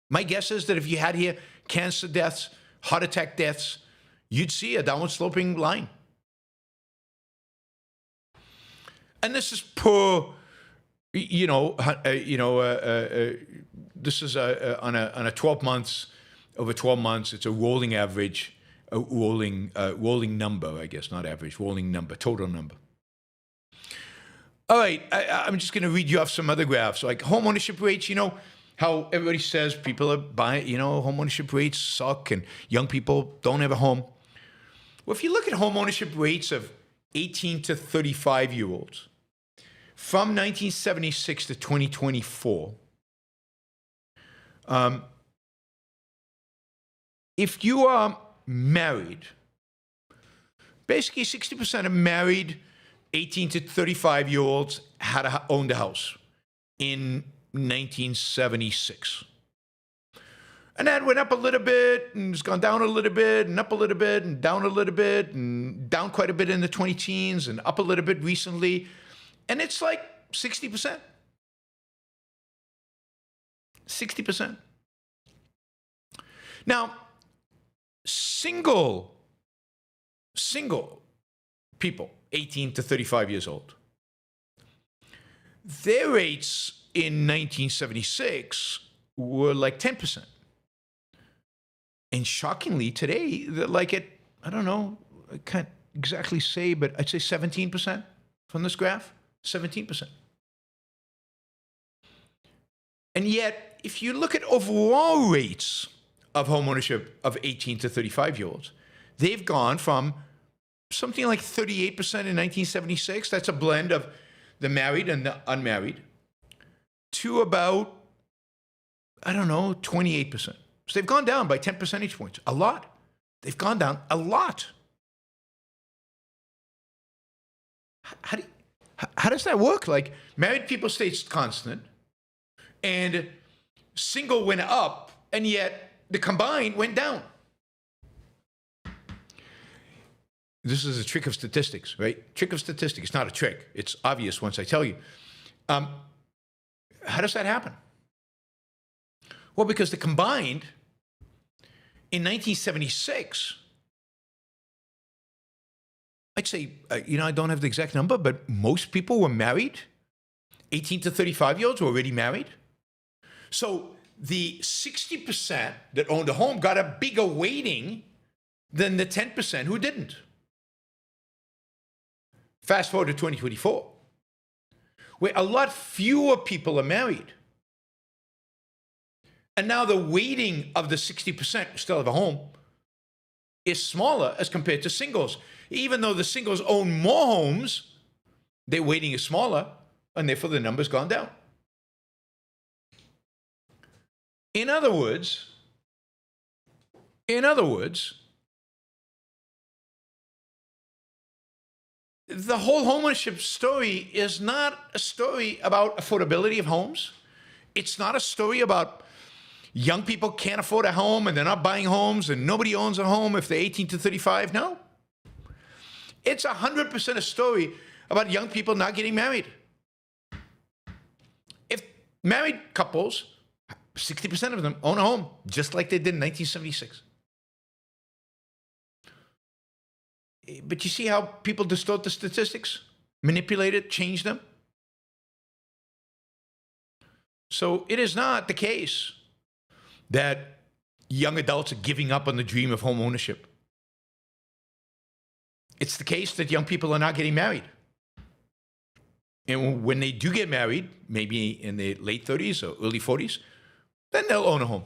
Speaker 2: My guess is that if you had here cancer deaths, heart attack deaths, you'd see a downward sloping line. And this is per, this is on a 12 months, over 12 months, it's a rolling average, a rolling number, I guess, not average, rolling number, total number. All right, I'm just going to read you off some other graphs, like home ownership rates. You know how everybody says people are buying, home ownership rates suck and young people don't have a home. Well, if you look at home ownership rates of 18 to 35-year-olds, from 1976 to 2024, if you are married, basically 60% of married 18 to 35-year-olds had owned a house in 1976. And that went up a little bit, and it's gone down a little bit, and up a little bit, and down a little bit, and down quite a bit in the 20-teens, and up a little bit recently. And it's like 60%. 60%. Now, single people, 18 to 35 years old, their rates in 1976 were like 10%. And shockingly, today, they're like at, I don't know, I can't exactly say, but I'd say 17% from this graph, 17%. And yet, if you look at overall rates of home ownership of 18 to 35-year-olds, they've gone from something like 38% in 1976, that's a blend of the married and the unmarried, to about, I don't know, 28%. So they've gone down by 10 percentage points, a lot. They've gone down a lot. How does that work? Like, married people stayed constant, and single went up, and yet the combined went down. This is a trick of statistics, right? Trick of statistics. It's not a trick. It's obvious once I tell you. How does that happen? Well, because the combined in 1976, I'd say, I don't have the exact number, but most people were married. 18 to 35-year-olds were already married. So the 60% that owned a home got a bigger weighting than the 10% who didn't. Fast forward to 2024, where a lot fewer people are married. And now the weighting of the 60% who still have a home is smaller as compared to singles. Even though the singles own more homes, their weighting is smaller, and therefore the number's gone down. In other words, the whole homeownership story is not a story about affordability of homes. It's not a story about young people can't afford a home and they're not buying homes and nobody owns a home if they're 18 to 35. No. It's 100% a story about young people not getting married. If married couples, 60% of them own a home, just like they did in 1976. But you see how people distort the statistics, manipulate it, change them? So it is not the case that young adults are giving up on the dream of home ownership. It's the case that young people are not getting married. And when they do get married, maybe in their late 30s or early 40s, then they'll own a home.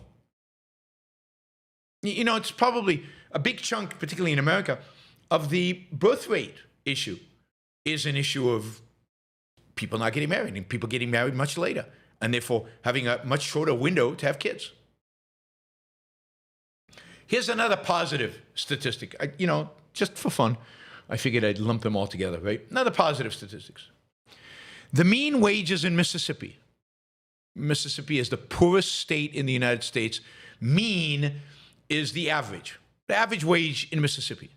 Speaker 2: It's probably a big chunk, particularly in America, of the birth rate issue is an issue of people not getting married and people getting married much later. and therefore having a much shorter window to have kids. Here's another positive statistic. Just for fun, I figured I'd lump them all together, right? Another positive statistics. The mean wages in Mississippi is the poorest state in the United States. Mean is the average wage in Mississippi.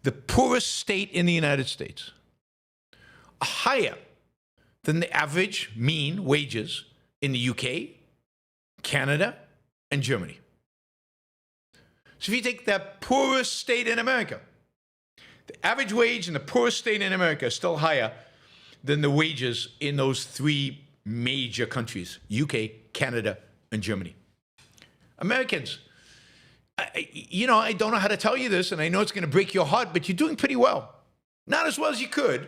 Speaker 2: The poorest state in the United States are higher than the average mean wages in the UK, Canada, and Germany. So if you take the poorest state in America, the average wage in the poorest state in America is still higher than the wages in those three major countries, UK, Canada, and Germany. Americans, I don't know how to tell you this, and I know it's going to break your heart, but you're doing pretty well. Not as well as you could.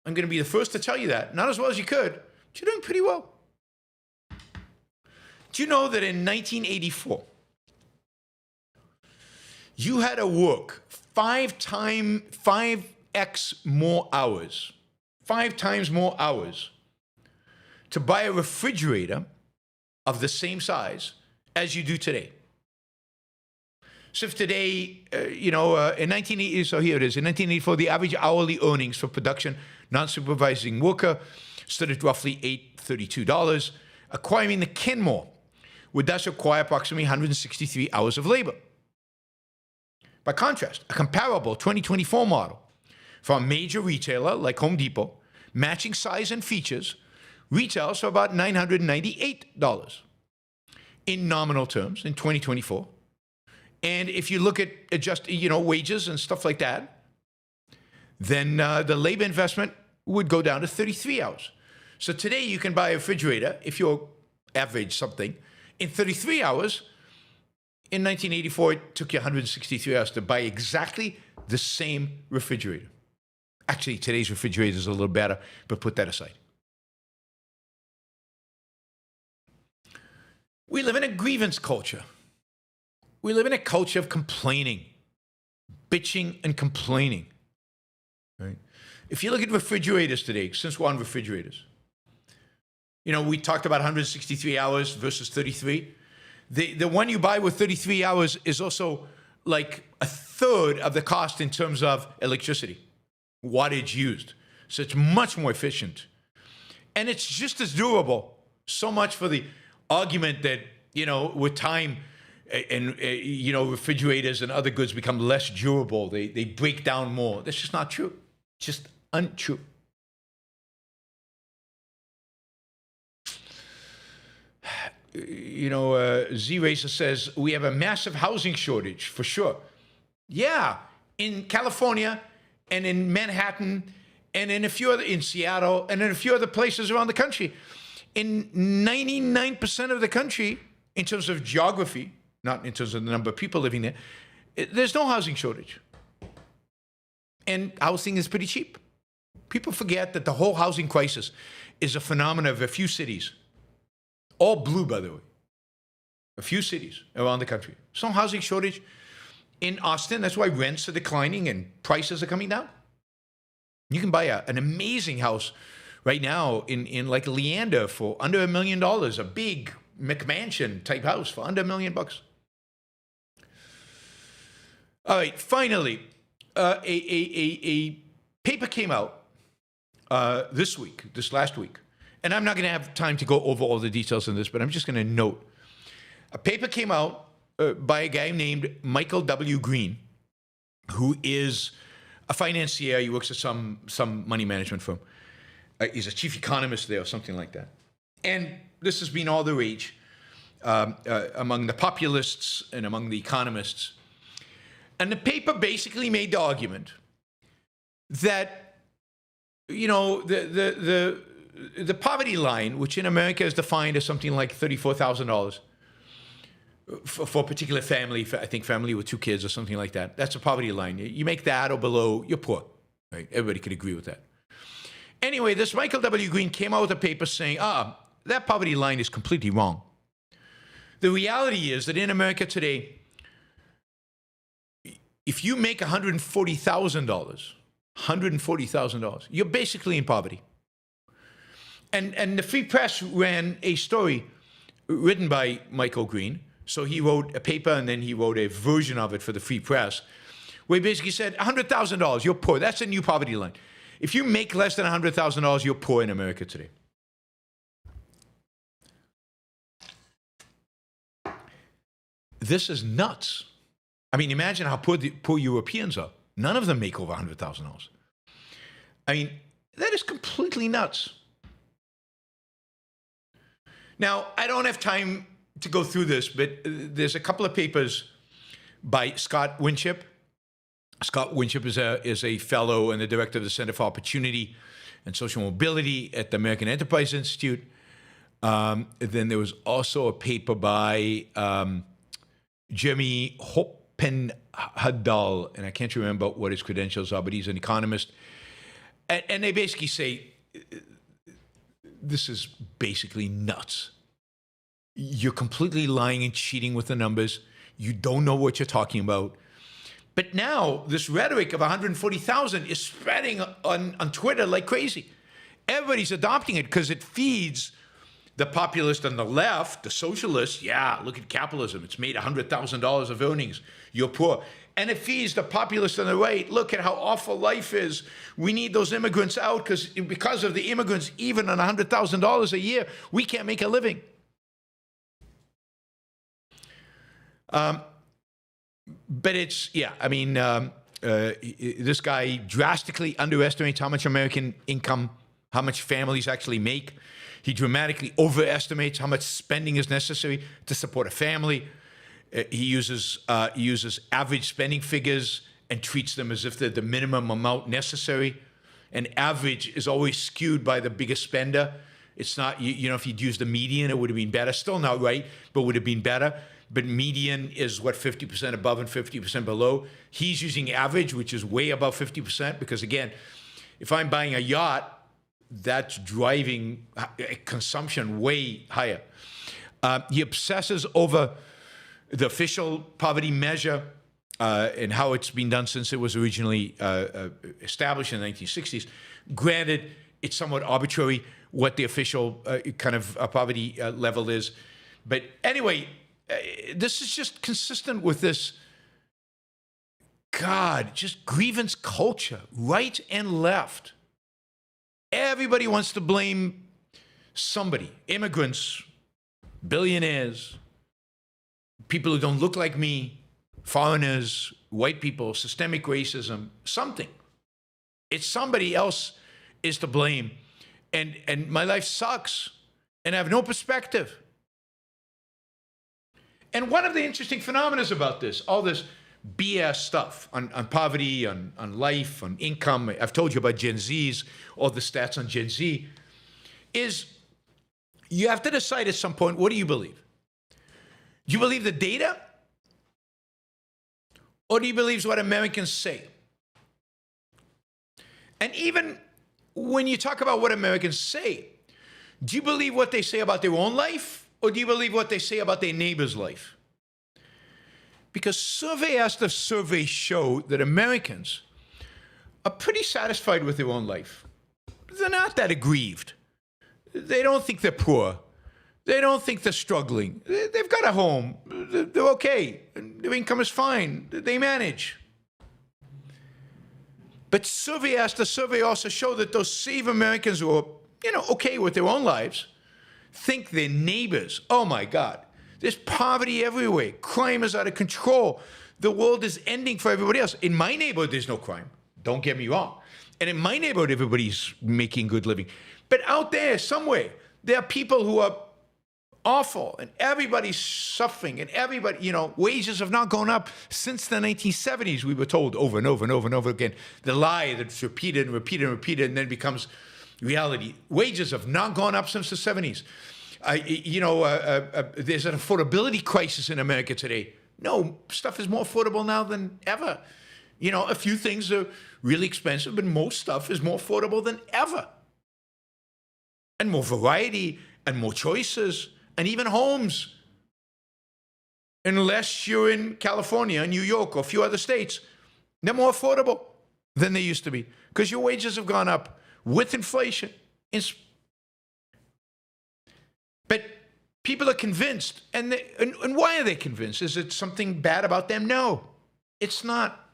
Speaker 2: I'm going to be the first to tell you that. Not as well as you could, but you're doing pretty well. Do you know that in 1984, you had to work 5x more hours, 5 times more hours to buy a refrigerator of the same size as you do today? So if today, in 1980, so here it is, in 1984, the average hourly earnings for production non-supervising worker stood at roughly $832. Acquiring the Kenmore would thus require approximately 163 hours of labor. By contrast, a comparable 2024 model from a major retailer like Home Depot, matching size and features, retails for about $998 in nominal terms in 2024. And if you look at wages and stuff like that, then the labor investment would go down to 33 hours. So today you can buy a refrigerator, if you're average something, in 33 hours. In 1984, it took you 163 hours to buy exactly the same refrigerator. Actually, today's refrigerator is a little better, but put that aside. We live in a grievance culture. We live in a culture of complaining, bitching and complaining. Right? If you look at refrigerators today, since we're on refrigerators, we talked about 163 hours versus 33. The one you buy with 33 hours is also like a third of the cost in terms of electricity, wattage used. So it's much more efficient. And it's just as durable. So much for the argument that, with time and, refrigerators and other goods become less durable. They break down more. That's just not true. Just untrue. Z-Racer says, we have a massive housing shortage, for sure. Yeah, in California and in Manhattan and in Seattle and in a few other places around the country. In 99% of the country, in terms of geography, not in terms of the number of people living there, there's no housing shortage. And housing is pretty cheap. People forget that the whole housing crisis is a phenomenon of a few cities. All blue, by the way. A few cities around the country. There's no housing shortage in Austin. That's why rents are declining and prices are coming down. You can buy an amazing house right now in like Leander for under $1 million. A big McMansion type house for under $1 million. All right, finally, a paper came out this last week. And I'm not going to have time to go over all the details in this, but I'm just going to note. A paper came out by a guy named Michael W. Green, who is a financier. He works at some money management firm. He's a chief economist there or something like that. And this has been all the rage among the populists and among the economists. And the paper basically made the argument that, the poverty line, which in America is defined as something like $34,000 for a particular family, I think family with 2 kids or something like that. That's a poverty line. You make that or below, you're poor. Right? Everybody could agree with that. Anyway, this Michael W. Green came out with a paper saying, that poverty line is completely wrong. The reality is that in America today, if you make $140,000, you're basically in poverty. And the Free Press ran a story written by Michael Green. So he wrote a paper and then he wrote a version of it for the Free Press, where he basically said, $100,000, you're poor. That's a new poverty line. If you make less than $100,000, you're poor in America today. This is nuts. I mean, imagine how poor Europeans are. None of them make over $100,000. I mean, that is completely nuts. Now, I don't have time to go through this, but there's a couple of papers by Scott Winship. Scott Winship is a fellow and the director of the Center for Opportunity and Social Mobility at the American Enterprise Institute. Then there was also a paper by Jeremy Hoppenhadal, and I can't remember what his credentials are, but he's an economist. And they basically say, this is basically nuts. You're completely lying and cheating with the numbers. You don't know what you're talking about. But now this rhetoric of 140,000 is spreading on Twitter like crazy. Everybody's adopting it because it feeds the populist on the left, the socialists. Yeah, look at capitalism. It's made $100,000 of earnings. You're poor. And it feeds the populist on the right. Look at how awful life is. We need those immigrants out because of the immigrants, even on $100,000 a year, we can't make a living. But it's, yeah, I mean, this guy drastically underestimates how much American income, how much families actually make. He dramatically overestimates how much spending is necessary to support a family. He uses average spending figures and treats them as if they're the minimum amount necessary. And average is always skewed by the biggest spender. It's not, you know, if you'd used the median, it would have been better. Still not right, but would have been better. But median is what, 50% above and 50% below. He's using average, which is way above 50%, because again, if I'm buying a yacht, that's driving consumption way higher. He obsesses over the official poverty measure and how it's been done since it was originally established in the 1960s. Granted, it's somewhat arbitrary what the official kind of poverty level is. But anyway, this is just consistent with this, God, just grievance culture, right and left. Everybody wants to blame somebody. Immigrants, billionaires, people who don't look like me, foreigners, white people, systemic racism, something. It's somebody else is to blame. And my life sucks, and I have no perspective. And one of the interesting phenomena about this, all this BS stuff on poverty, on life, on income, I've told you about Gen Zs, all the stats on Gen Z, is you have to decide at some point, what do you believe? Do you believe the data? Or do you believe what Americans say? And even when you talk about what Americans say, do you believe what they say about their own life? Or do you believe what they say about their neighbor's life? Because survey after survey show that Americans are pretty satisfied with their own life. They're not that aggrieved. They don't think they're poor. They don't think they're struggling. They've got a home. They're okay. Their income is fine. They manage. But survey after survey also show that those same Americans who are, okay with their own lives, think their neighbors, oh my God, there's poverty everywhere. Crime is out of control. The world is ending for everybody else. In my neighborhood, there's no crime. Don't get me wrong. And in my neighborhood, everybody's making good living. But out there, somewhere, there are people who are awful, and everybody's suffering, and everybody, wages have not gone up since the 1970s, we were told over and over and over and over again. The lie that's repeated and repeated and repeated and then becomes reality. Wages have not gone up since the 70s. There's an affordability crisis in America today. No, stuff is more affordable now than ever. A few things are really expensive, but most stuff is more affordable than ever. And more variety and more choices and even homes. Unless you're in California, New York, or a few other states, they're more affordable than they used to be because your wages have gone up with inflation. People are convinced. And why are they convinced? Is it something bad about them? No, it's not.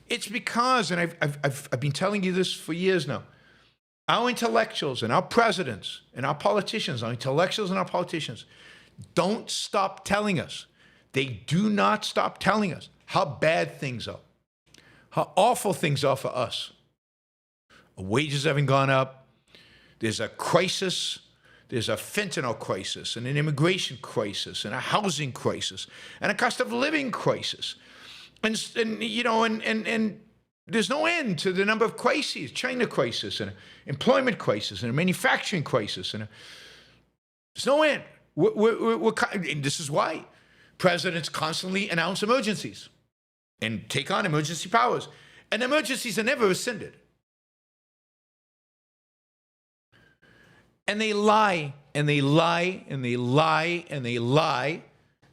Speaker 2: It's because, and I've been telling you this for years now, our intellectuals and our presidents and our politicians, our intellectuals and our politicians, don't stop telling us. They do not stop telling us how bad things are, how awful things are for us. Our wages haven't gone up. There's a crisis. There's a fentanyl crisis and an immigration crisis and a housing crisis and a cost of living crisis. And there's no end to the number of crises, China crisis and employment crisis and a manufacturing crisis. And there's no end. And this is why presidents constantly announce emergencies and take on emergency powers. And emergencies are never rescinded. And they lie, and they lie, and they lie, and they lie,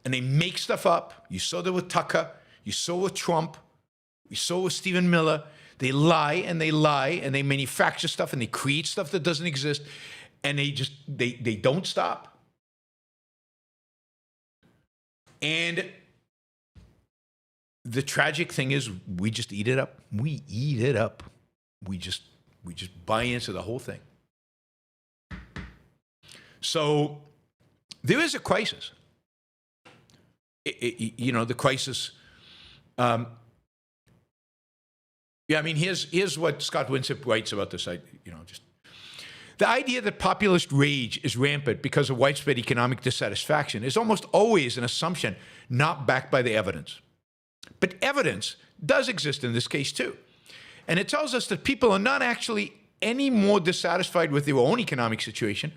Speaker 2: and they make stuff up. You saw that with Tucker. You saw with Trump. You saw with Stephen Miller. They lie, and they lie, and they manufacture stuff, and they create stuff that doesn't exist, and they don't stop. And the tragic thing is we just eat it up. We eat it up. We just buy into the whole thing. So there is a crisis. The crisis. Here's what Scott Winsip writes about this. The idea that populist rage is rampant because of widespread economic dissatisfaction is almost always an assumption not backed by the evidence. But evidence does exist in this case too. And it tells us that people are not actually any more dissatisfied with their own economic situation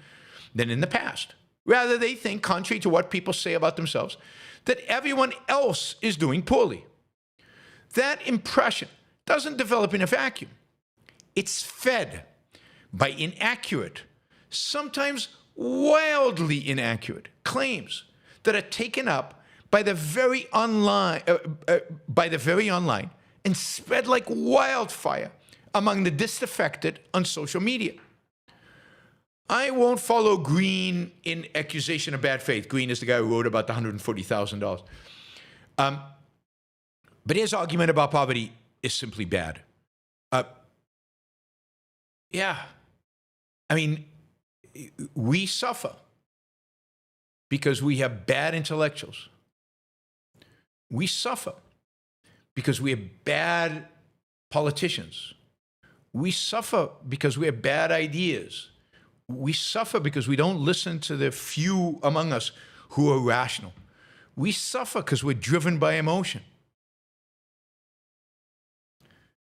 Speaker 2: than in the past. Rather, they think, contrary to what people say about themselves, that everyone else is doing poorly. That impression doesn't develop in a vacuum. It's fed by inaccurate, sometimes wildly inaccurate claims that are taken up by the very online and spread like wildfire among the disaffected on social media. I won't follow Green in accusation of bad faith. Green is the guy who wrote about the $140,000. But his argument about poverty is simply bad. We suffer because we have bad intellectuals. We suffer because we have bad politicians. We suffer because we have bad ideas. We suffer because we don't listen to the few among us who are rational. We suffer because we're driven by emotion.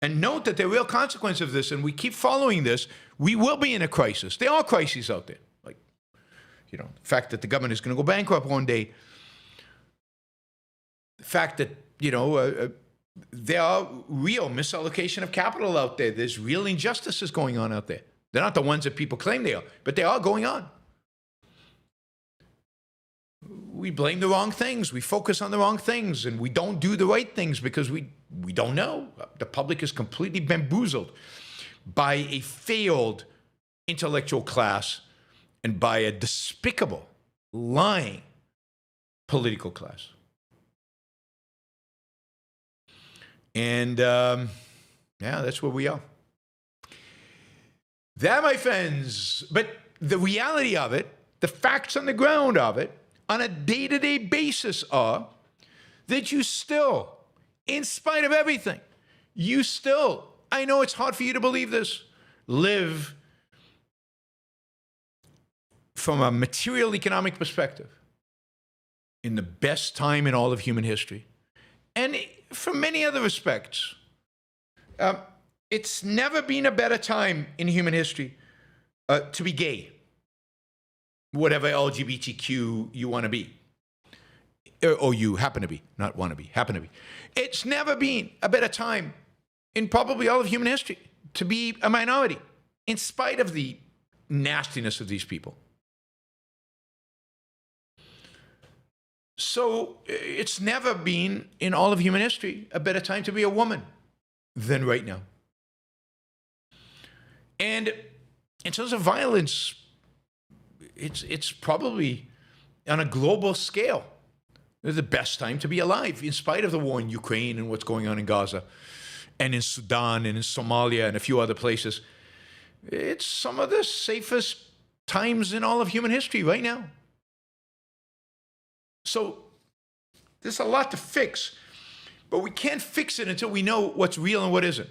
Speaker 2: And note that the real consequence of this, and we keep following this, we will be in a crisis. There are crises out there. Like, the fact that the government is going to go bankrupt one day. The fact that, there are real misallocation of capital out there. There's real injustices going on out there. They're not the ones that people claim they are, but they are going on. We blame the wrong things. We focus on the wrong things, and we don't do the right things because we don't know. The public is completely bamboozled by a failed intellectual class and by a despicable, lying political class. And that's where we are. That, my friends, but the reality of it, the facts on the ground of it, on a day-to-day basis are that you still, in spite of everything, you still, I know it's hard for you to believe this, live from a material economic perspective in the best time in all of human history. And from many other respects, it's never been a better time in human history to be gay, whatever LGBTQ you want to be, or you happen to be, not want to be, happen to be. It's never been a better time in probably all of human history to be a minority, in spite of the nastiness of these people. So it's never been in all of human history a better time to be a woman than right now. And in terms of violence, it's probably on a global scale. It's the best time to be alive, in spite of the war in Ukraine and what's going on in Gaza and in Sudan and in Somalia and a few other places. It's some of the safest times in all of human history right now. So there's a lot to fix, but we can't fix it until we know what's real and what isn't,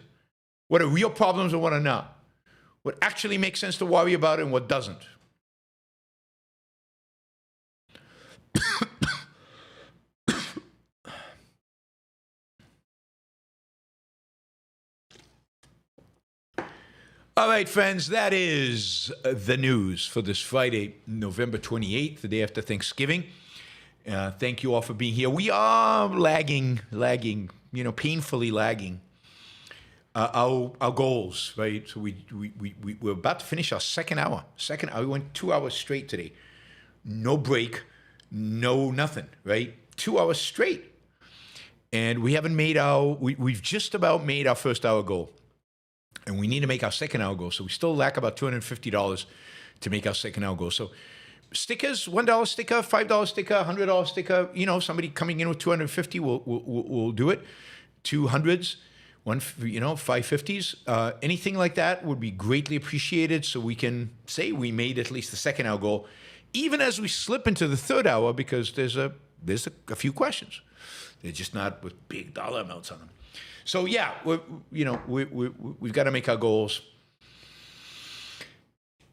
Speaker 2: what are real problems and what are not, what actually makes sense to worry about and what doesn't. All right, friends, that is the news for this Friday, November 28th, the day after Thanksgiving. Thank you all for being here. We are lagging, painfully lagging our goals, right? So we're about to finish our second hour. We went 2 hours straight today. No break, no nothing, right? 2 hours straight. And we haven't made we've just about made our first hour goal. And we need to make our second hour goal. So we still lack about $250 to make our second hour goal. So stickers, $1 sticker, $5 sticker, $100 sticker, somebody coming in with $250 will do it. 200s, 550s, anything like that would be greatly appreciated, so we can say we made at least the second hour goal, even as we slip into the third hour, because there's a few questions. They're just not with big dollar amounts on them. So yeah, we've got to make our goals.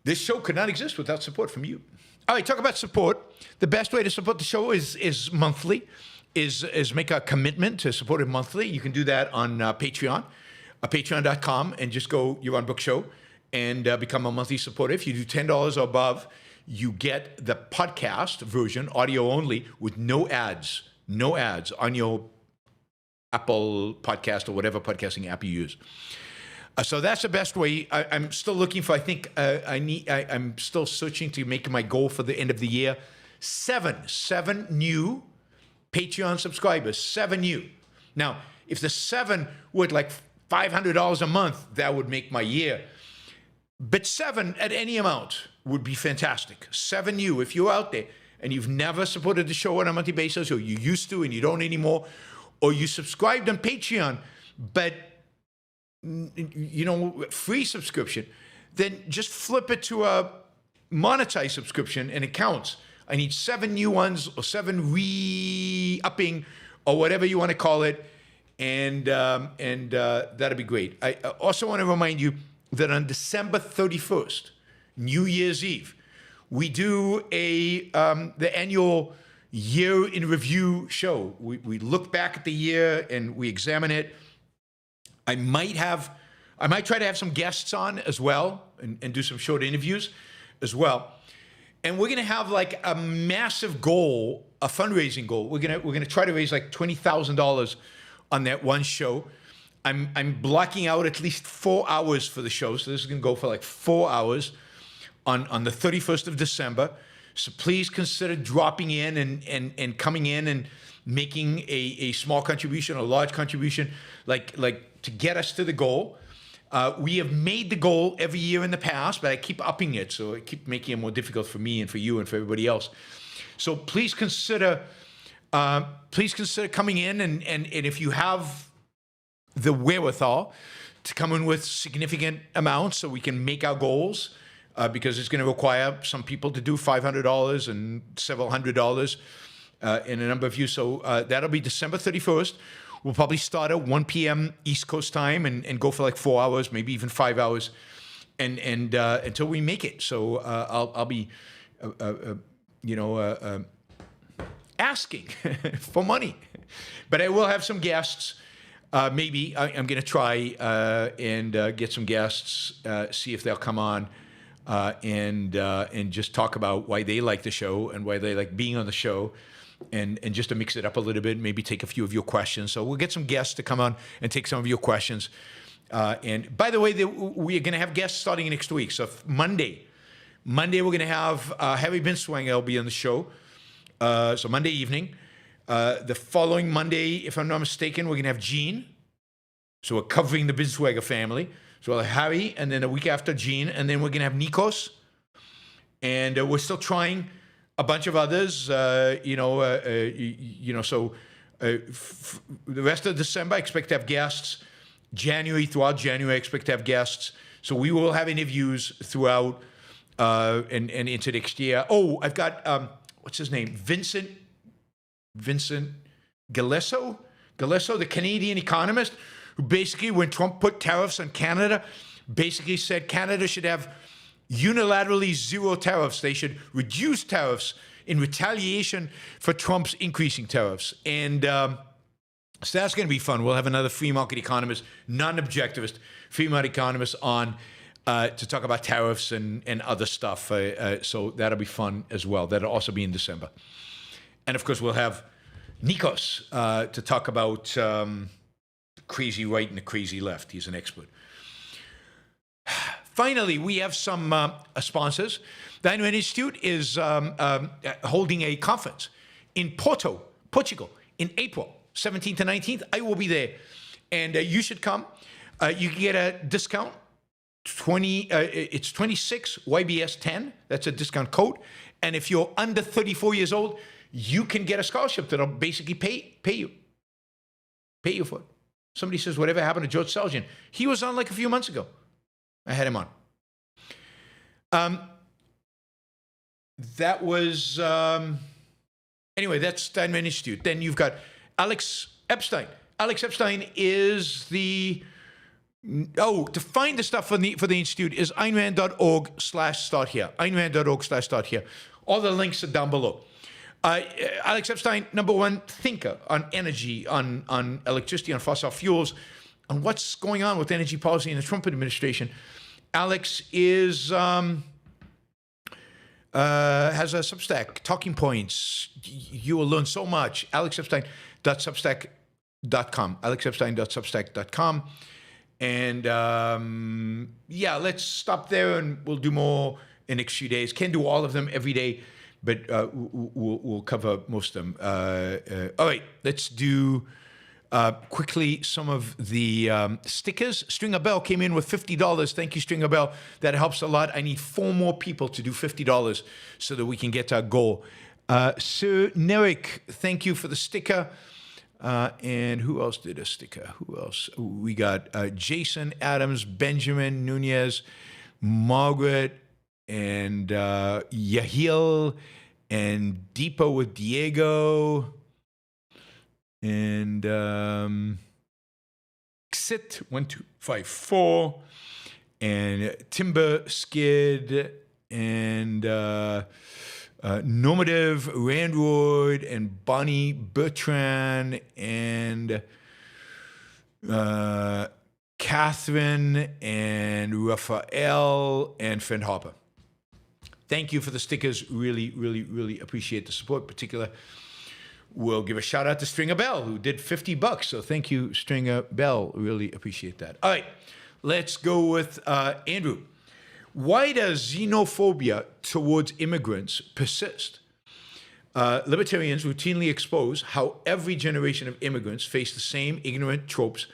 Speaker 2: This show could not exist without support from you. All right, talk about support. The best way to support the show is monthly, is make a commitment to support it monthly. You can do that on Patreon, patreon.com, and just go Yaron Brook Show and become a monthly supporter. If you do $10 or above, you get the podcast version, audio only, with no ads on your Apple podcast or whatever podcasting app you use. So that's the best way. I'm still looking for, I'm still searching to make my goal for the end of the year. Seven new Patreon subscribers, 7 new. Now, if the 7 would like $500 a month, that would make my year. But 7 at any amount would be fantastic. 7 new. If you're out there and you've never supported the show on a monthly basis, or you used to and you don't anymore, or you subscribed on Patreon, but free subscription, then just flip it to a monetized subscription and it counts. I need 7 new ones, or 7 re-upping, or whatever you want to call it, and that'd be great. I also want to remind you that on December 31st, New Year's Eve, we do the annual year in review show. We look back at the year and we examine it. I might try to have some guests on as well, and do some short interviews as well. And we're gonna have like a massive goal, a fundraising goal. We're gonna try to raise like $20,000 on that one show. I'm blocking out at least 4 hours for the show, so this is gonna go for like 4 hours on the 31st of December. So please consider dropping in and coming in and making a small contribution, a large contribution, like to get us to the goal. We have made the goal every year in the past, but I keep upping it, so I keep making it more difficult for me and for you and for everybody else. So please consider coming in, and if you have the wherewithal to come in with significant amounts so we can make our goals, because it's going to require some people to do $500 and several $100 in a number of you. So that'll be December 31st. We'll probably start at 1 p.m. East Coast time and go for like 4 hours, maybe even 5 hours, and until we make it. So I'll be, asking for money, but I will have some guests. Maybe I'm going to try and get some guests, see if they'll come on. And just talk about why they like the show and why they like being on the show, and just to mix it up a little bit, maybe take a few of your questions. So we'll get some guests to come on and take some of your questions. And by the way, we are going to have guests starting next week. So Monday we're going to have Harry Binswanger will be on the show. So Monday evening. The following Monday, if I'm not mistaken, we're going to have Gene. So we're covering the Binswanger family. So we'll have Harry, and then a week after Gene, and then we're going to have Nikos. And we're still trying a bunch of others. So the rest of December, I expect to have guests. Throughout January, I expect to have guests. So we will have interviews throughout and into next year. Oh, I've got what's his name? Vincent Galesso, the Canadian economist, who basically, when Trump put tariffs on Canada, basically said Canada should have unilaterally zero tariffs. They should reduce tariffs in retaliation for Trump's increasing tariffs. And so that's going to be fun. We'll have another free market economist, non-objectivist free market economist on to talk about tariffs and other stuff. So that'll be fun as well. That'll also be in December. And of course, we'll have Nikos to talk about the crazy right and the crazy left. He's an expert. Finally, we have some sponsors. The Ayn Rand Institute is holding a conference in Porto, Portugal, in April 17th to 19th. I will be there, and you should come. You can get a discount. It's 26 YBS 10. That's a discount code. And if you're under 34 years old, you can get a scholarship that'll basically pay you for it. Somebody says, whatever happened to George Selgin? He was on like a few months ago. I had him on. That was, anyway, that's the Ayn Rand Institute. Then you've got Alex Epstein. Alex Epstein is to find the stuff for the Institute is aynrand.org/start here. Aynrand.org/start here. All the links are down below. Alex Epstein, number one thinker on energy, on electricity, on fossil fuels, on what's going on with energy policy in the Trump administration. Alex is has a Substack, Talking Points. You will learn so much. alexepstein.substack.com. alexepstein.substack.com. And let's stop there and we'll do more in the next few days. Can't do all of them every day, but we'll cover most of them. All right, let's do quickly some of the stickers. Stringer Bell came in with $50. Thank you, Stringer Bell. That helps a lot. I need 4 more people to do $50 so that we can get our goal. Sir Nerik, thank you for the sticker. And who else did a sticker? Who else? We got Jason Adams, Benjamin Nunez, Margaret, and Yahil, and Deepa with Diego, and Xit 1254, and Timber Skid, and Normative, Randroid, and Bonnie Bertrand, and Catherine, and Raphael, and Finn Harper. Thank you for the stickers. Really, really, really appreciate the support. Particular, we'll give a shout out to Stringer Bell, who did $50. So thank you, Stringer Bell. Really appreciate that. All right, let's go with Andrew. Why does xenophobia towards immigrants persist? Libertarians routinely expose how every generation of immigrants face the same ignorant tropes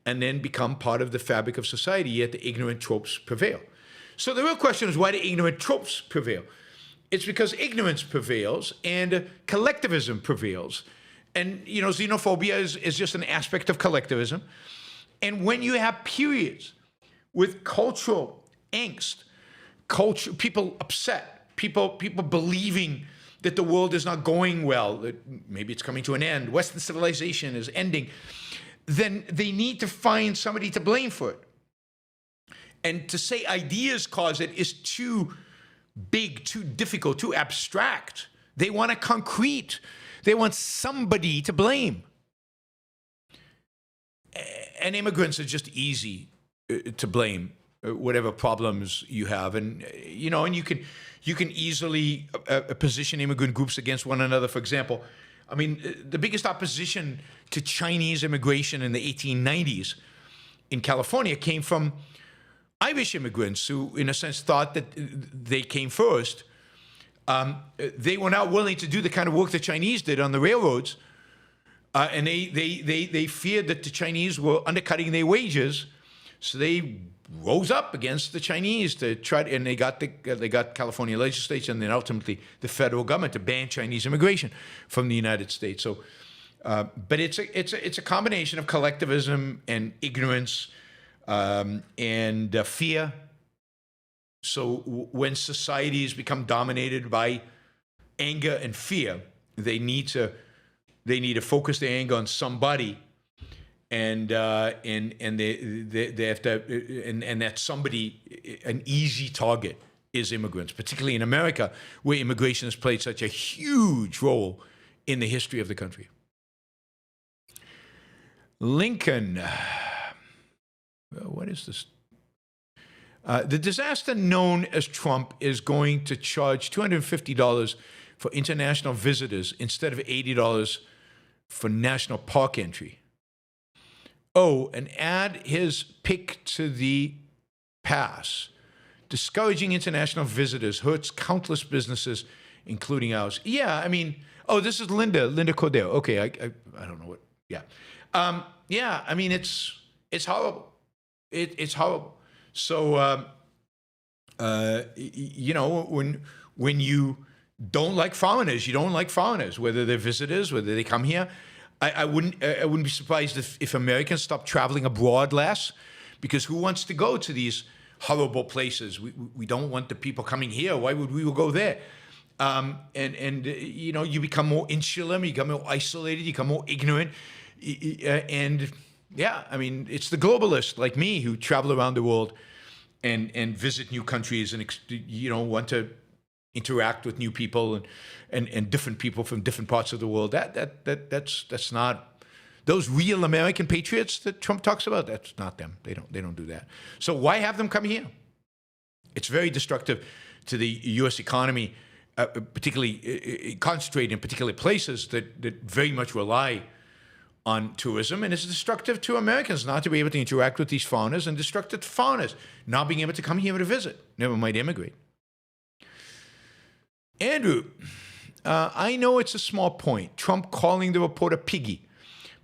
Speaker 2: and then become part of the fabric of society, yet the ignorant tropes prevail. So the real question is, why do ignorant tropes prevail? It's because ignorance prevails and collectivism prevails. And, xenophobia is just an aspect of collectivism. And when you have periods with cultural angst, people upset, people believing that the world is not going well, that maybe it's coming to an end, Western civilization is ending, then they need to find somebody to blame for it. And to say ideas cause it is too big, too difficult, too abstract. They want a concrete. They want somebody to blame. And immigrants are just easy to blame, whatever problems you have. And, and you can easily position immigrant groups against one another. For example, the biggest opposition to Chinese immigration in the 1890s in California came from Irish immigrants who, in a sense, thought that they came first. They were not willing to do the kind of work the Chinese did on the railroads, and they feared that the Chinese were undercutting their wages, So they rose up against the Chinese to try, and they got California legislature and then ultimately the federal government to ban Chinese immigration from the United States. So, but it's a combination of collectivism and ignorance and fear. So when societies become dominated by anger and fear, they need to focus their anger on somebody, and they have to, and that somebody, an easy target is immigrants, particularly in America, where immigration has played such a huge role in the history of the country. Lincoln, what is this? The disaster known as Trump is going to charge $250 for international visitors instead of $80 for national park entry. Oh, and add his pick to the pass. Discouraging international visitors hurts countless businesses, including ours. Yeah, I mean, oh, this is Linda Cordero. Okay, I don't know what. Yeah, yeah. I mean, it's horrible. It's horrible. So, you know, when you don't like foreigners, you don't like foreigners, whether they're visitors, whether they come here. I wouldn't be surprised if Americans stopped traveling abroad less, because who wants to go to these horrible places? We don't want the people coming here. Why would we go there? And you know, you become more insular, you become more isolated, you become more ignorant, and yeah, I mean, it's the globalists like me who travel around the world and visit new countries and, you know, want to interact with new people and different people from different parts of the world. That's not those real American patriots that Trump talks about. That's not them. They don't do that. So why have them come here? It's very destructive to the U.S. economy, particularly concentrated in particular places that very much rely on tourism, and it's destructive to Americans not to be able to interact with these foreigners, and destructive to foreigners not being able to come here to visit, never mind immigrate. Andrew, I know it's a small point, Trump calling the reporter piggy,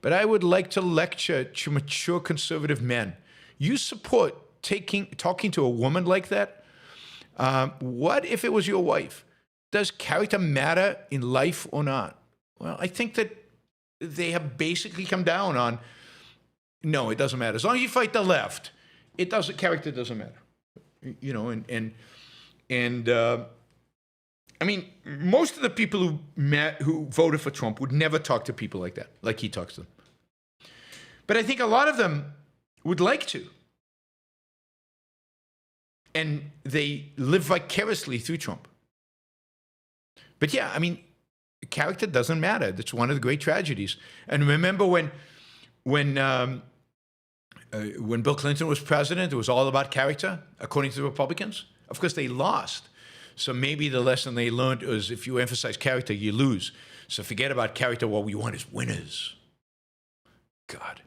Speaker 2: but I would like to lecture to mature conservative men. You support talking to a woman like that? What if it was your wife? Does character matter in life or not? Well, I think that they have basically come down on, no, it doesn't matter. As long as you fight the left, character doesn't matter. You know, and I mean, most of the people who voted for Trump would never talk to people like that, like he talks to them. But I think a lot of them would like to. And they live vicariously through Trump. But yeah, I mean, character doesn't matter. That's one of the great tragedies. And remember when Bill Clinton was president, it was all about character, according to the Republicans. Of course, they lost. So maybe the lesson they learned is if you emphasize character, you lose. So forget about character. What we want is winners. God.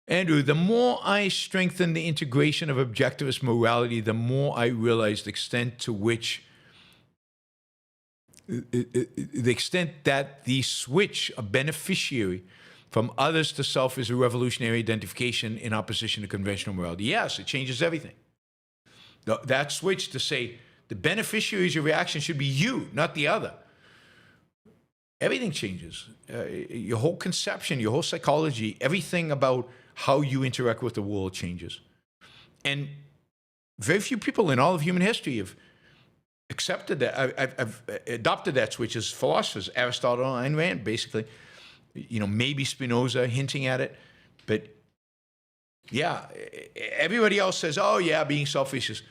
Speaker 2: Andrew, the more I strengthen the integration of objectivist morality, the more I realize the extent to which the extent that the switch of beneficiary from others to self is a revolutionary identification in opposition to conventional morality. Yes, it changes everything. That switch to say the beneficiary of your reaction should be you, not the other. Everything changes. Your whole conception, your whole psychology, everything about how you interact with the world changes. And very few people in all of human history have accepted that. I've adopted that switch as philosophers, Aristotle, Ayn Rand, basically. You know, maybe Spinoza hinting at it, but yeah, everybody else says, oh yeah, being selfish is,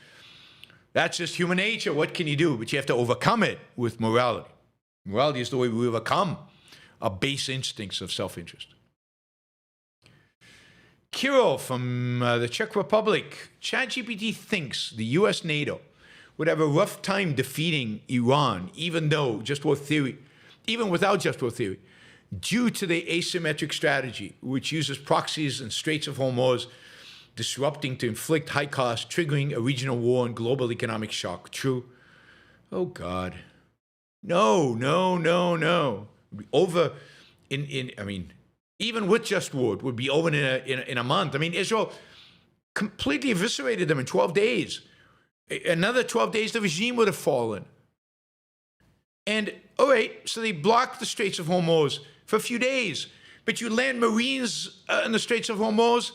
Speaker 2: that's just human nature. What can you do? But you have to overcome it with morality. Morality is the way we overcome our base instincts of self-interest. Kirill from the Czech Republic. ChatGPT thinks the US NATO would have a rough time defeating Iran, even without just war theory, due to the asymmetric strategy, which uses proxies and Straits of Hormuz, disrupting to inflict high cost, triggering a regional war and global economic shock. True? Oh, God. No. even with just war, would be over in a month. I mean, Israel completely eviscerated them in 12 days. Another 12 days, the regime would have fallen. And, all right, so they blocked the Straits of Hormuz for a few days. But you land Marines in the Straits of Hormuz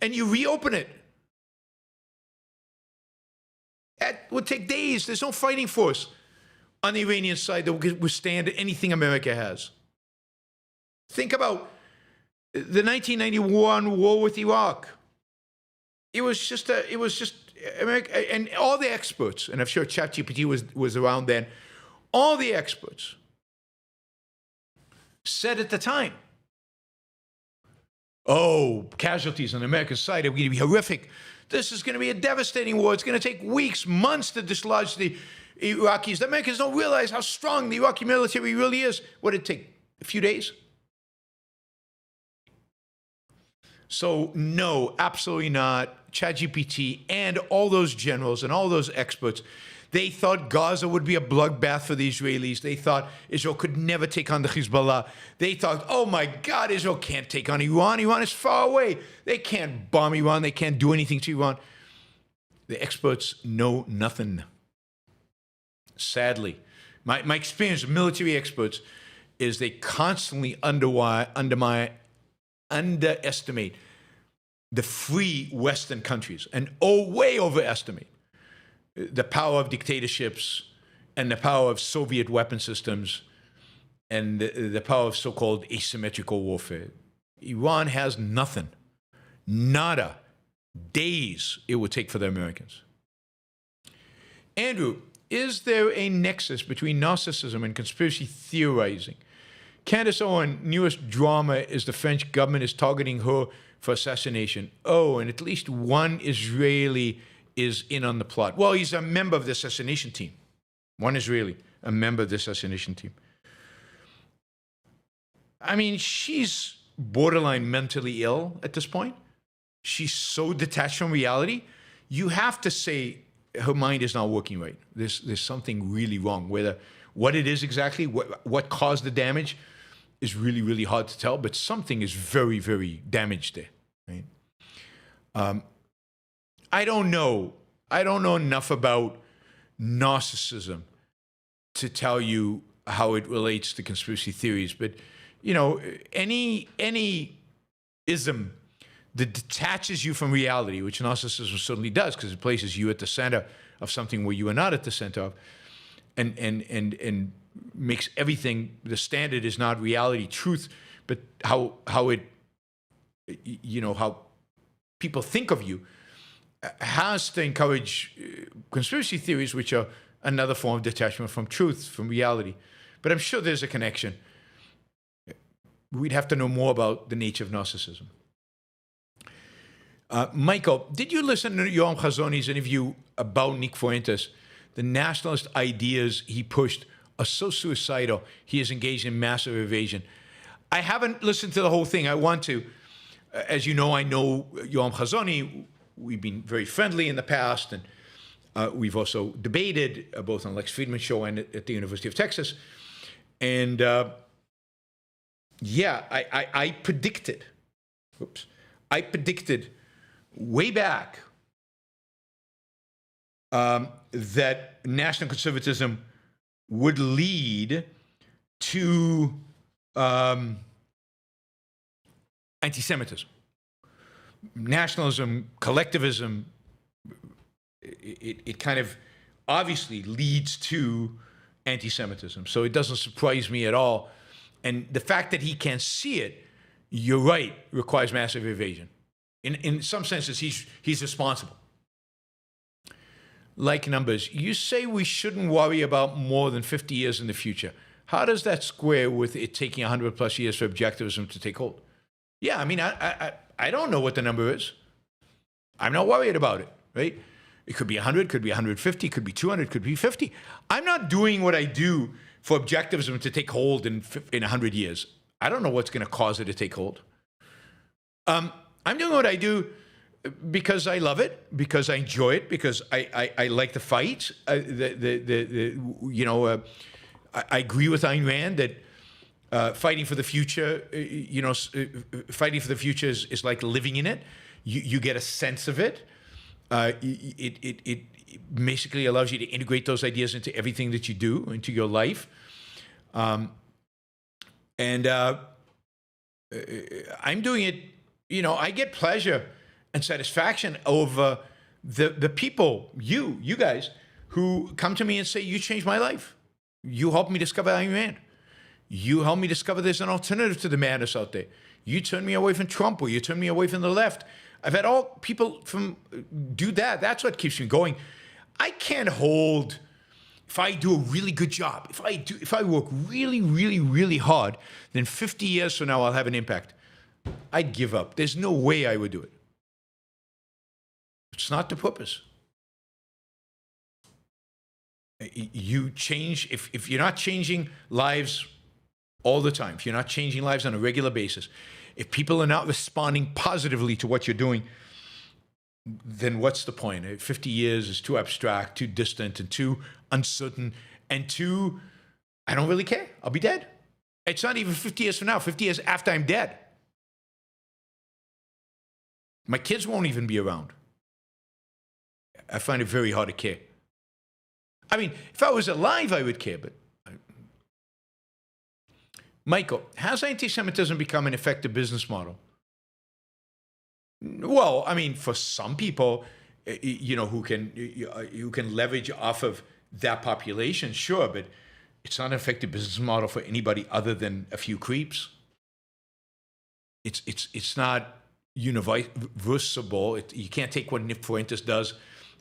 Speaker 2: and you reopen it. That would take days. There's no fighting force on the Iranian side that will withstand anything America has. Think about the 1991 war with Iraq. It was just America, and all the experts, and I'm sure ChatGPT was around then, all the experts said at the time, oh, casualties on the American side are going to be horrific. This is going to be a devastating war. It's going to take weeks, months to dislodge the Iraqis. The Americans don't realize how strong the Iraqi military really is. What did it take? A few days? So no, absolutely not. ChatGPT and all those generals and all those experts, they thought Gaza would be a bloodbath for the Israelis. They thought Israel could never take on the Hezbollah. They thought, oh my God, Israel can't take on Iran. Iran is far away. They can't bomb Iran. They can't do anything to Iran. The experts know nothing. Sadly, my experience with military experts is they constantly underestimate the free Western countries and way overestimate the power of dictatorships and the power of Soviet weapon systems and the power of so-called asymmetrical warfare. Iran has nothing, nada, days it would take for the Americans. Andrew, is there a nexus between narcissism and conspiracy theorizing? Candace Owen, newest drama is the French government is targeting her for assassination. Oh, and at least one Israeli is in on the plot. Well, he's a member of the assassination team. One Israeli, a member of the assassination team. I mean, she's borderline mentally ill at this point. She's so detached from reality. You have to say her mind is not working right. There's something really wrong. What it is exactly, what caused the damage is really, really hard to tell, but something is very, very damaged there, right? I don't know enough about narcissism to tell you how it relates to conspiracy theories, but you know, any ism that detaches you from reality, which narcissism certainly does, because it places you at the center of something where you are not at the center of, and makes everything, the standard is not reality, truth, but how it, you know, how people think of you, has to encourage conspiracy theories, which are another form of detachment from truth, from reality. But I'm sure there's a connection. We'd have to know more about the nature of narcissism. Michael, did you listen to Yoram Hazony's interview about Nick Fuentes? The nationalist ideas he pushed are so suicidal. He is engaged in massive evasion. I haven't listened to the whole thing. I want to. As you know, I know Yoram Hazony. We've been very friendly in the past, and we've also debated both on Lex Friedman's show and at the University of Texas. And yeah, I predicted way back that national conservatism would lead to anti-Semitism. Nationalism, collectivism, it kind of obviously leads to anti-Semitism. So it doesn't surprise me at all. And the fact that he can't see it, you're right, requires massive evasion. In some senses, he's responsible. Like numbers, you say we shouldn't worry about more than 50 years in the future. How does that square with it taking 100 plus years for objectivism to take hold? Yeah, I mean, I don't know what the number is. I'm not worried about it, right? It could be 100, could be 150, could be 200, could be 50. I'm not doing what I do for objectivism to take hold in 100 years. I don't know what's going to cause it to take hold. I'm doing what I do because I love it, because I enjoy it, because I like the fight. I agree with Ayn Rand that Fighting for the future, fighting for the future is like living in it. You get a sense of it. It basically allows you to integrate those ideas into everything that you do, into your life. I'm doing it, I get pleasure and satisfaction over the people, you guys, who come to me and say, you changed my life. You helped me discover Ayn Rand. You helped me discover there's an alternative to the madness out there. You turned me away from Trump, or you turned me away from the left. I've had all people do that. That's what keeps me going. I can't hold, if I do a really good job, if I work really, really, really hard, then 50 years from now I'll have an impact. I'd give up. There's no way I would do it. It's not the purpose. You change, if you're not changing lives all the time, if you're not changing lives on a regular basis, if people are not responding positively to what you're doing, then what's the point? 50 years is too abstract, too distant, and too uncertain, and too, I don't really care. I'll be dead. It's not even 50 years from now, 50 years after I'm dead. My kids won't even be around. I find it very hard to care. I mean, if I was alive, I would care, but... Michael, has anti-Semitism become an effective business model? Well, I mean, for some people, who can leverage off of that population, sure, but it's not an effective business model for anybody other than a few creeps. It's not universal. You can't take what Fuentes does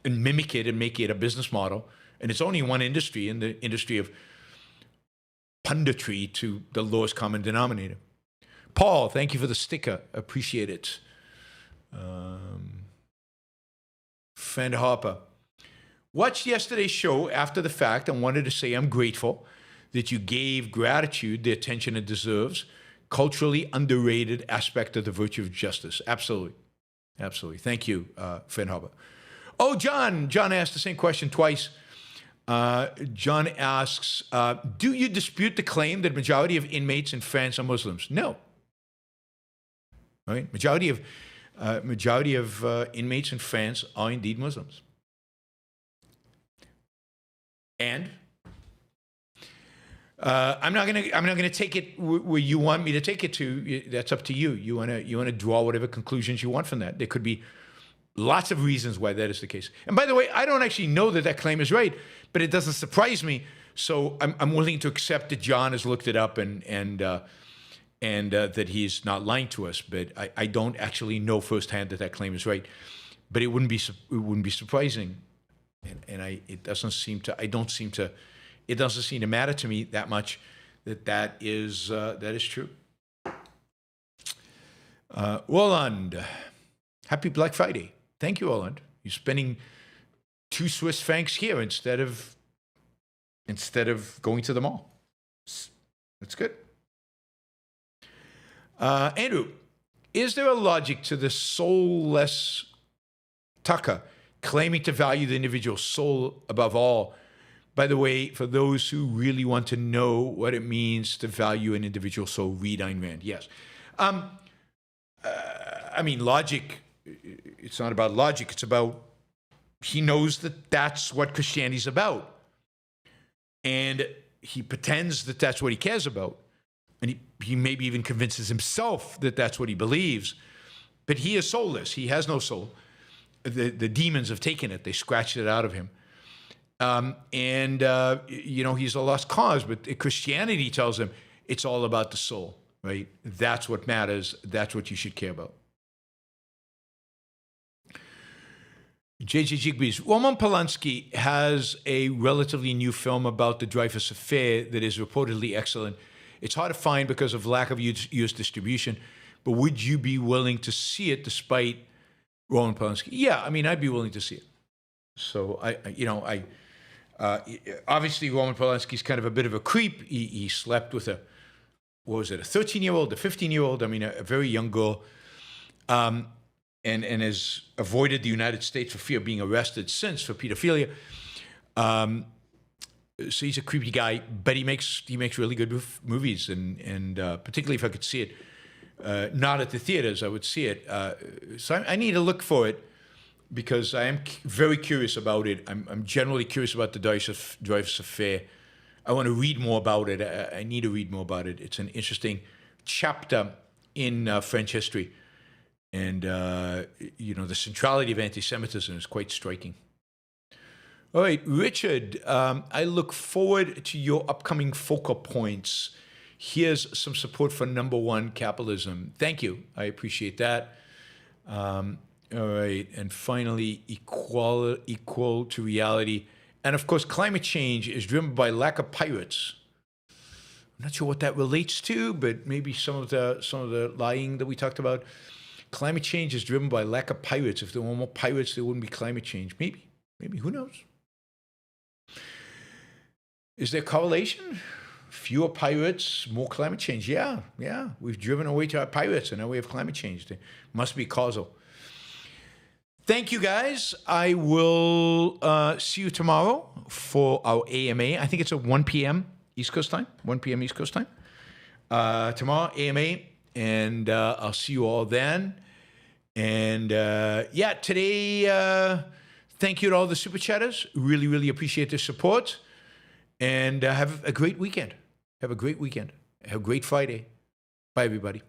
Speaker 2: and mimic it and make it a business model. And it's only one industry, in the industry of punditry to the lowest common denominator. Paul, thank you for the sticker. Appreciate it. Friend Harper. Watched yesterday's show after the fact and wanted to say I'm grateful that you gave gratitude the attention it deserves. Culturally underrated aspect of the virtue of justice. Absolutely. Absolutely. Thank you, friend Harper. Oh, John. John asked the same question twice. John asks, do you dispute the claim that majority of inmates in France are Muslims? No. Right? Majority of inmates in France are indeed Muslims. And I'm not gonna take it where you want me to take it to. That's up to you. You wanna draw whatever conclusions you want from that. There could be lots of reasons why that is the case. And by the way, I don't actually know that claim is right, but it doesn't surprise me. So I'm willing to accept that John has looked it up and that he's not lying to us. But I don't actually know firsthand that claim is right. But it wouldn't be surprising, and it doesn't seem to matter to me that much that is true. Roland, happy Black Friday. Thank you, Roland. You're spending 2 Swiss francs here instead of going to the mall. That's good. Andrew, is there a logic to the soulless Tucker claiming to value the individual soul above all? By the way, for those who really want to know what it means to value an individual soul, read Ayn Rand. Yes. I mean, logic, it's not about logic. It's about, he knows that that's what Christianity's about. And he pretends that that's what he cares about. And he maybe even convinces himself that that's what he believes. But he is soulless. He has no soul. The demons have taken it. They scratched it out of him. He's a lost cause. But Christianity tells him it's all about the soul, right? That's what matters. That's what you should care about. J.J. Jigby's Roman Polanski has a relatively new film about the Dreyfus affair that is reportedly excellent. It's hard to find because of lack of U.S. distribution, but would you be willing to see it despite Roman Polanski? Yeah, I mean, I'd be willing to see it. So, obviously Roman Polanski's kind of a bit of a creep. He slept with a 13-year-old, a 15-year-old, I mean, a very young girl. And has avoided the United States for fear of being arrested since for pedophilia. So he's a creepy guy, but he makes really good movies, and particularly if I could see it, not at the theaters, I would see it. So I need to look for it because I am very curious about it. I'm generally curious about the Dreyfus affair. I want to read more about it. I need to read more about it. It's an interesting chapter in French history, and the centrality of anti-Semitism is quite striking. All right, Richard, I look forward to your upcoming focal points. Here's some support for number one, capitalism. Thank you. I appreciate that. All right, and finally, equal to reality. And of course, climate change is driven by lack of pirates. I'm not sure what that relates to, but maybe some of the lying that we talked about. Climate change is driven by lack of pirates. If there were more pirates, there wouldn't be climate change. Maybe, who knows? Is there correlation? Fewer pirates, more climate change. Yeah. We've driven away to our pirates, and now we have climate change. There must be causal. Thank you, guys. I will see you tomorrow for our AMA. I think it's at 1 p.m. East Coast time. 1 p.m. East Coast time. Tomorrow, AMA, and I'll see you all then. And today, thank you to all the super chatters. Really, really appreciate the support. And have a great weekend. Have a great weekend. Have a great Friday. Bye, everybody.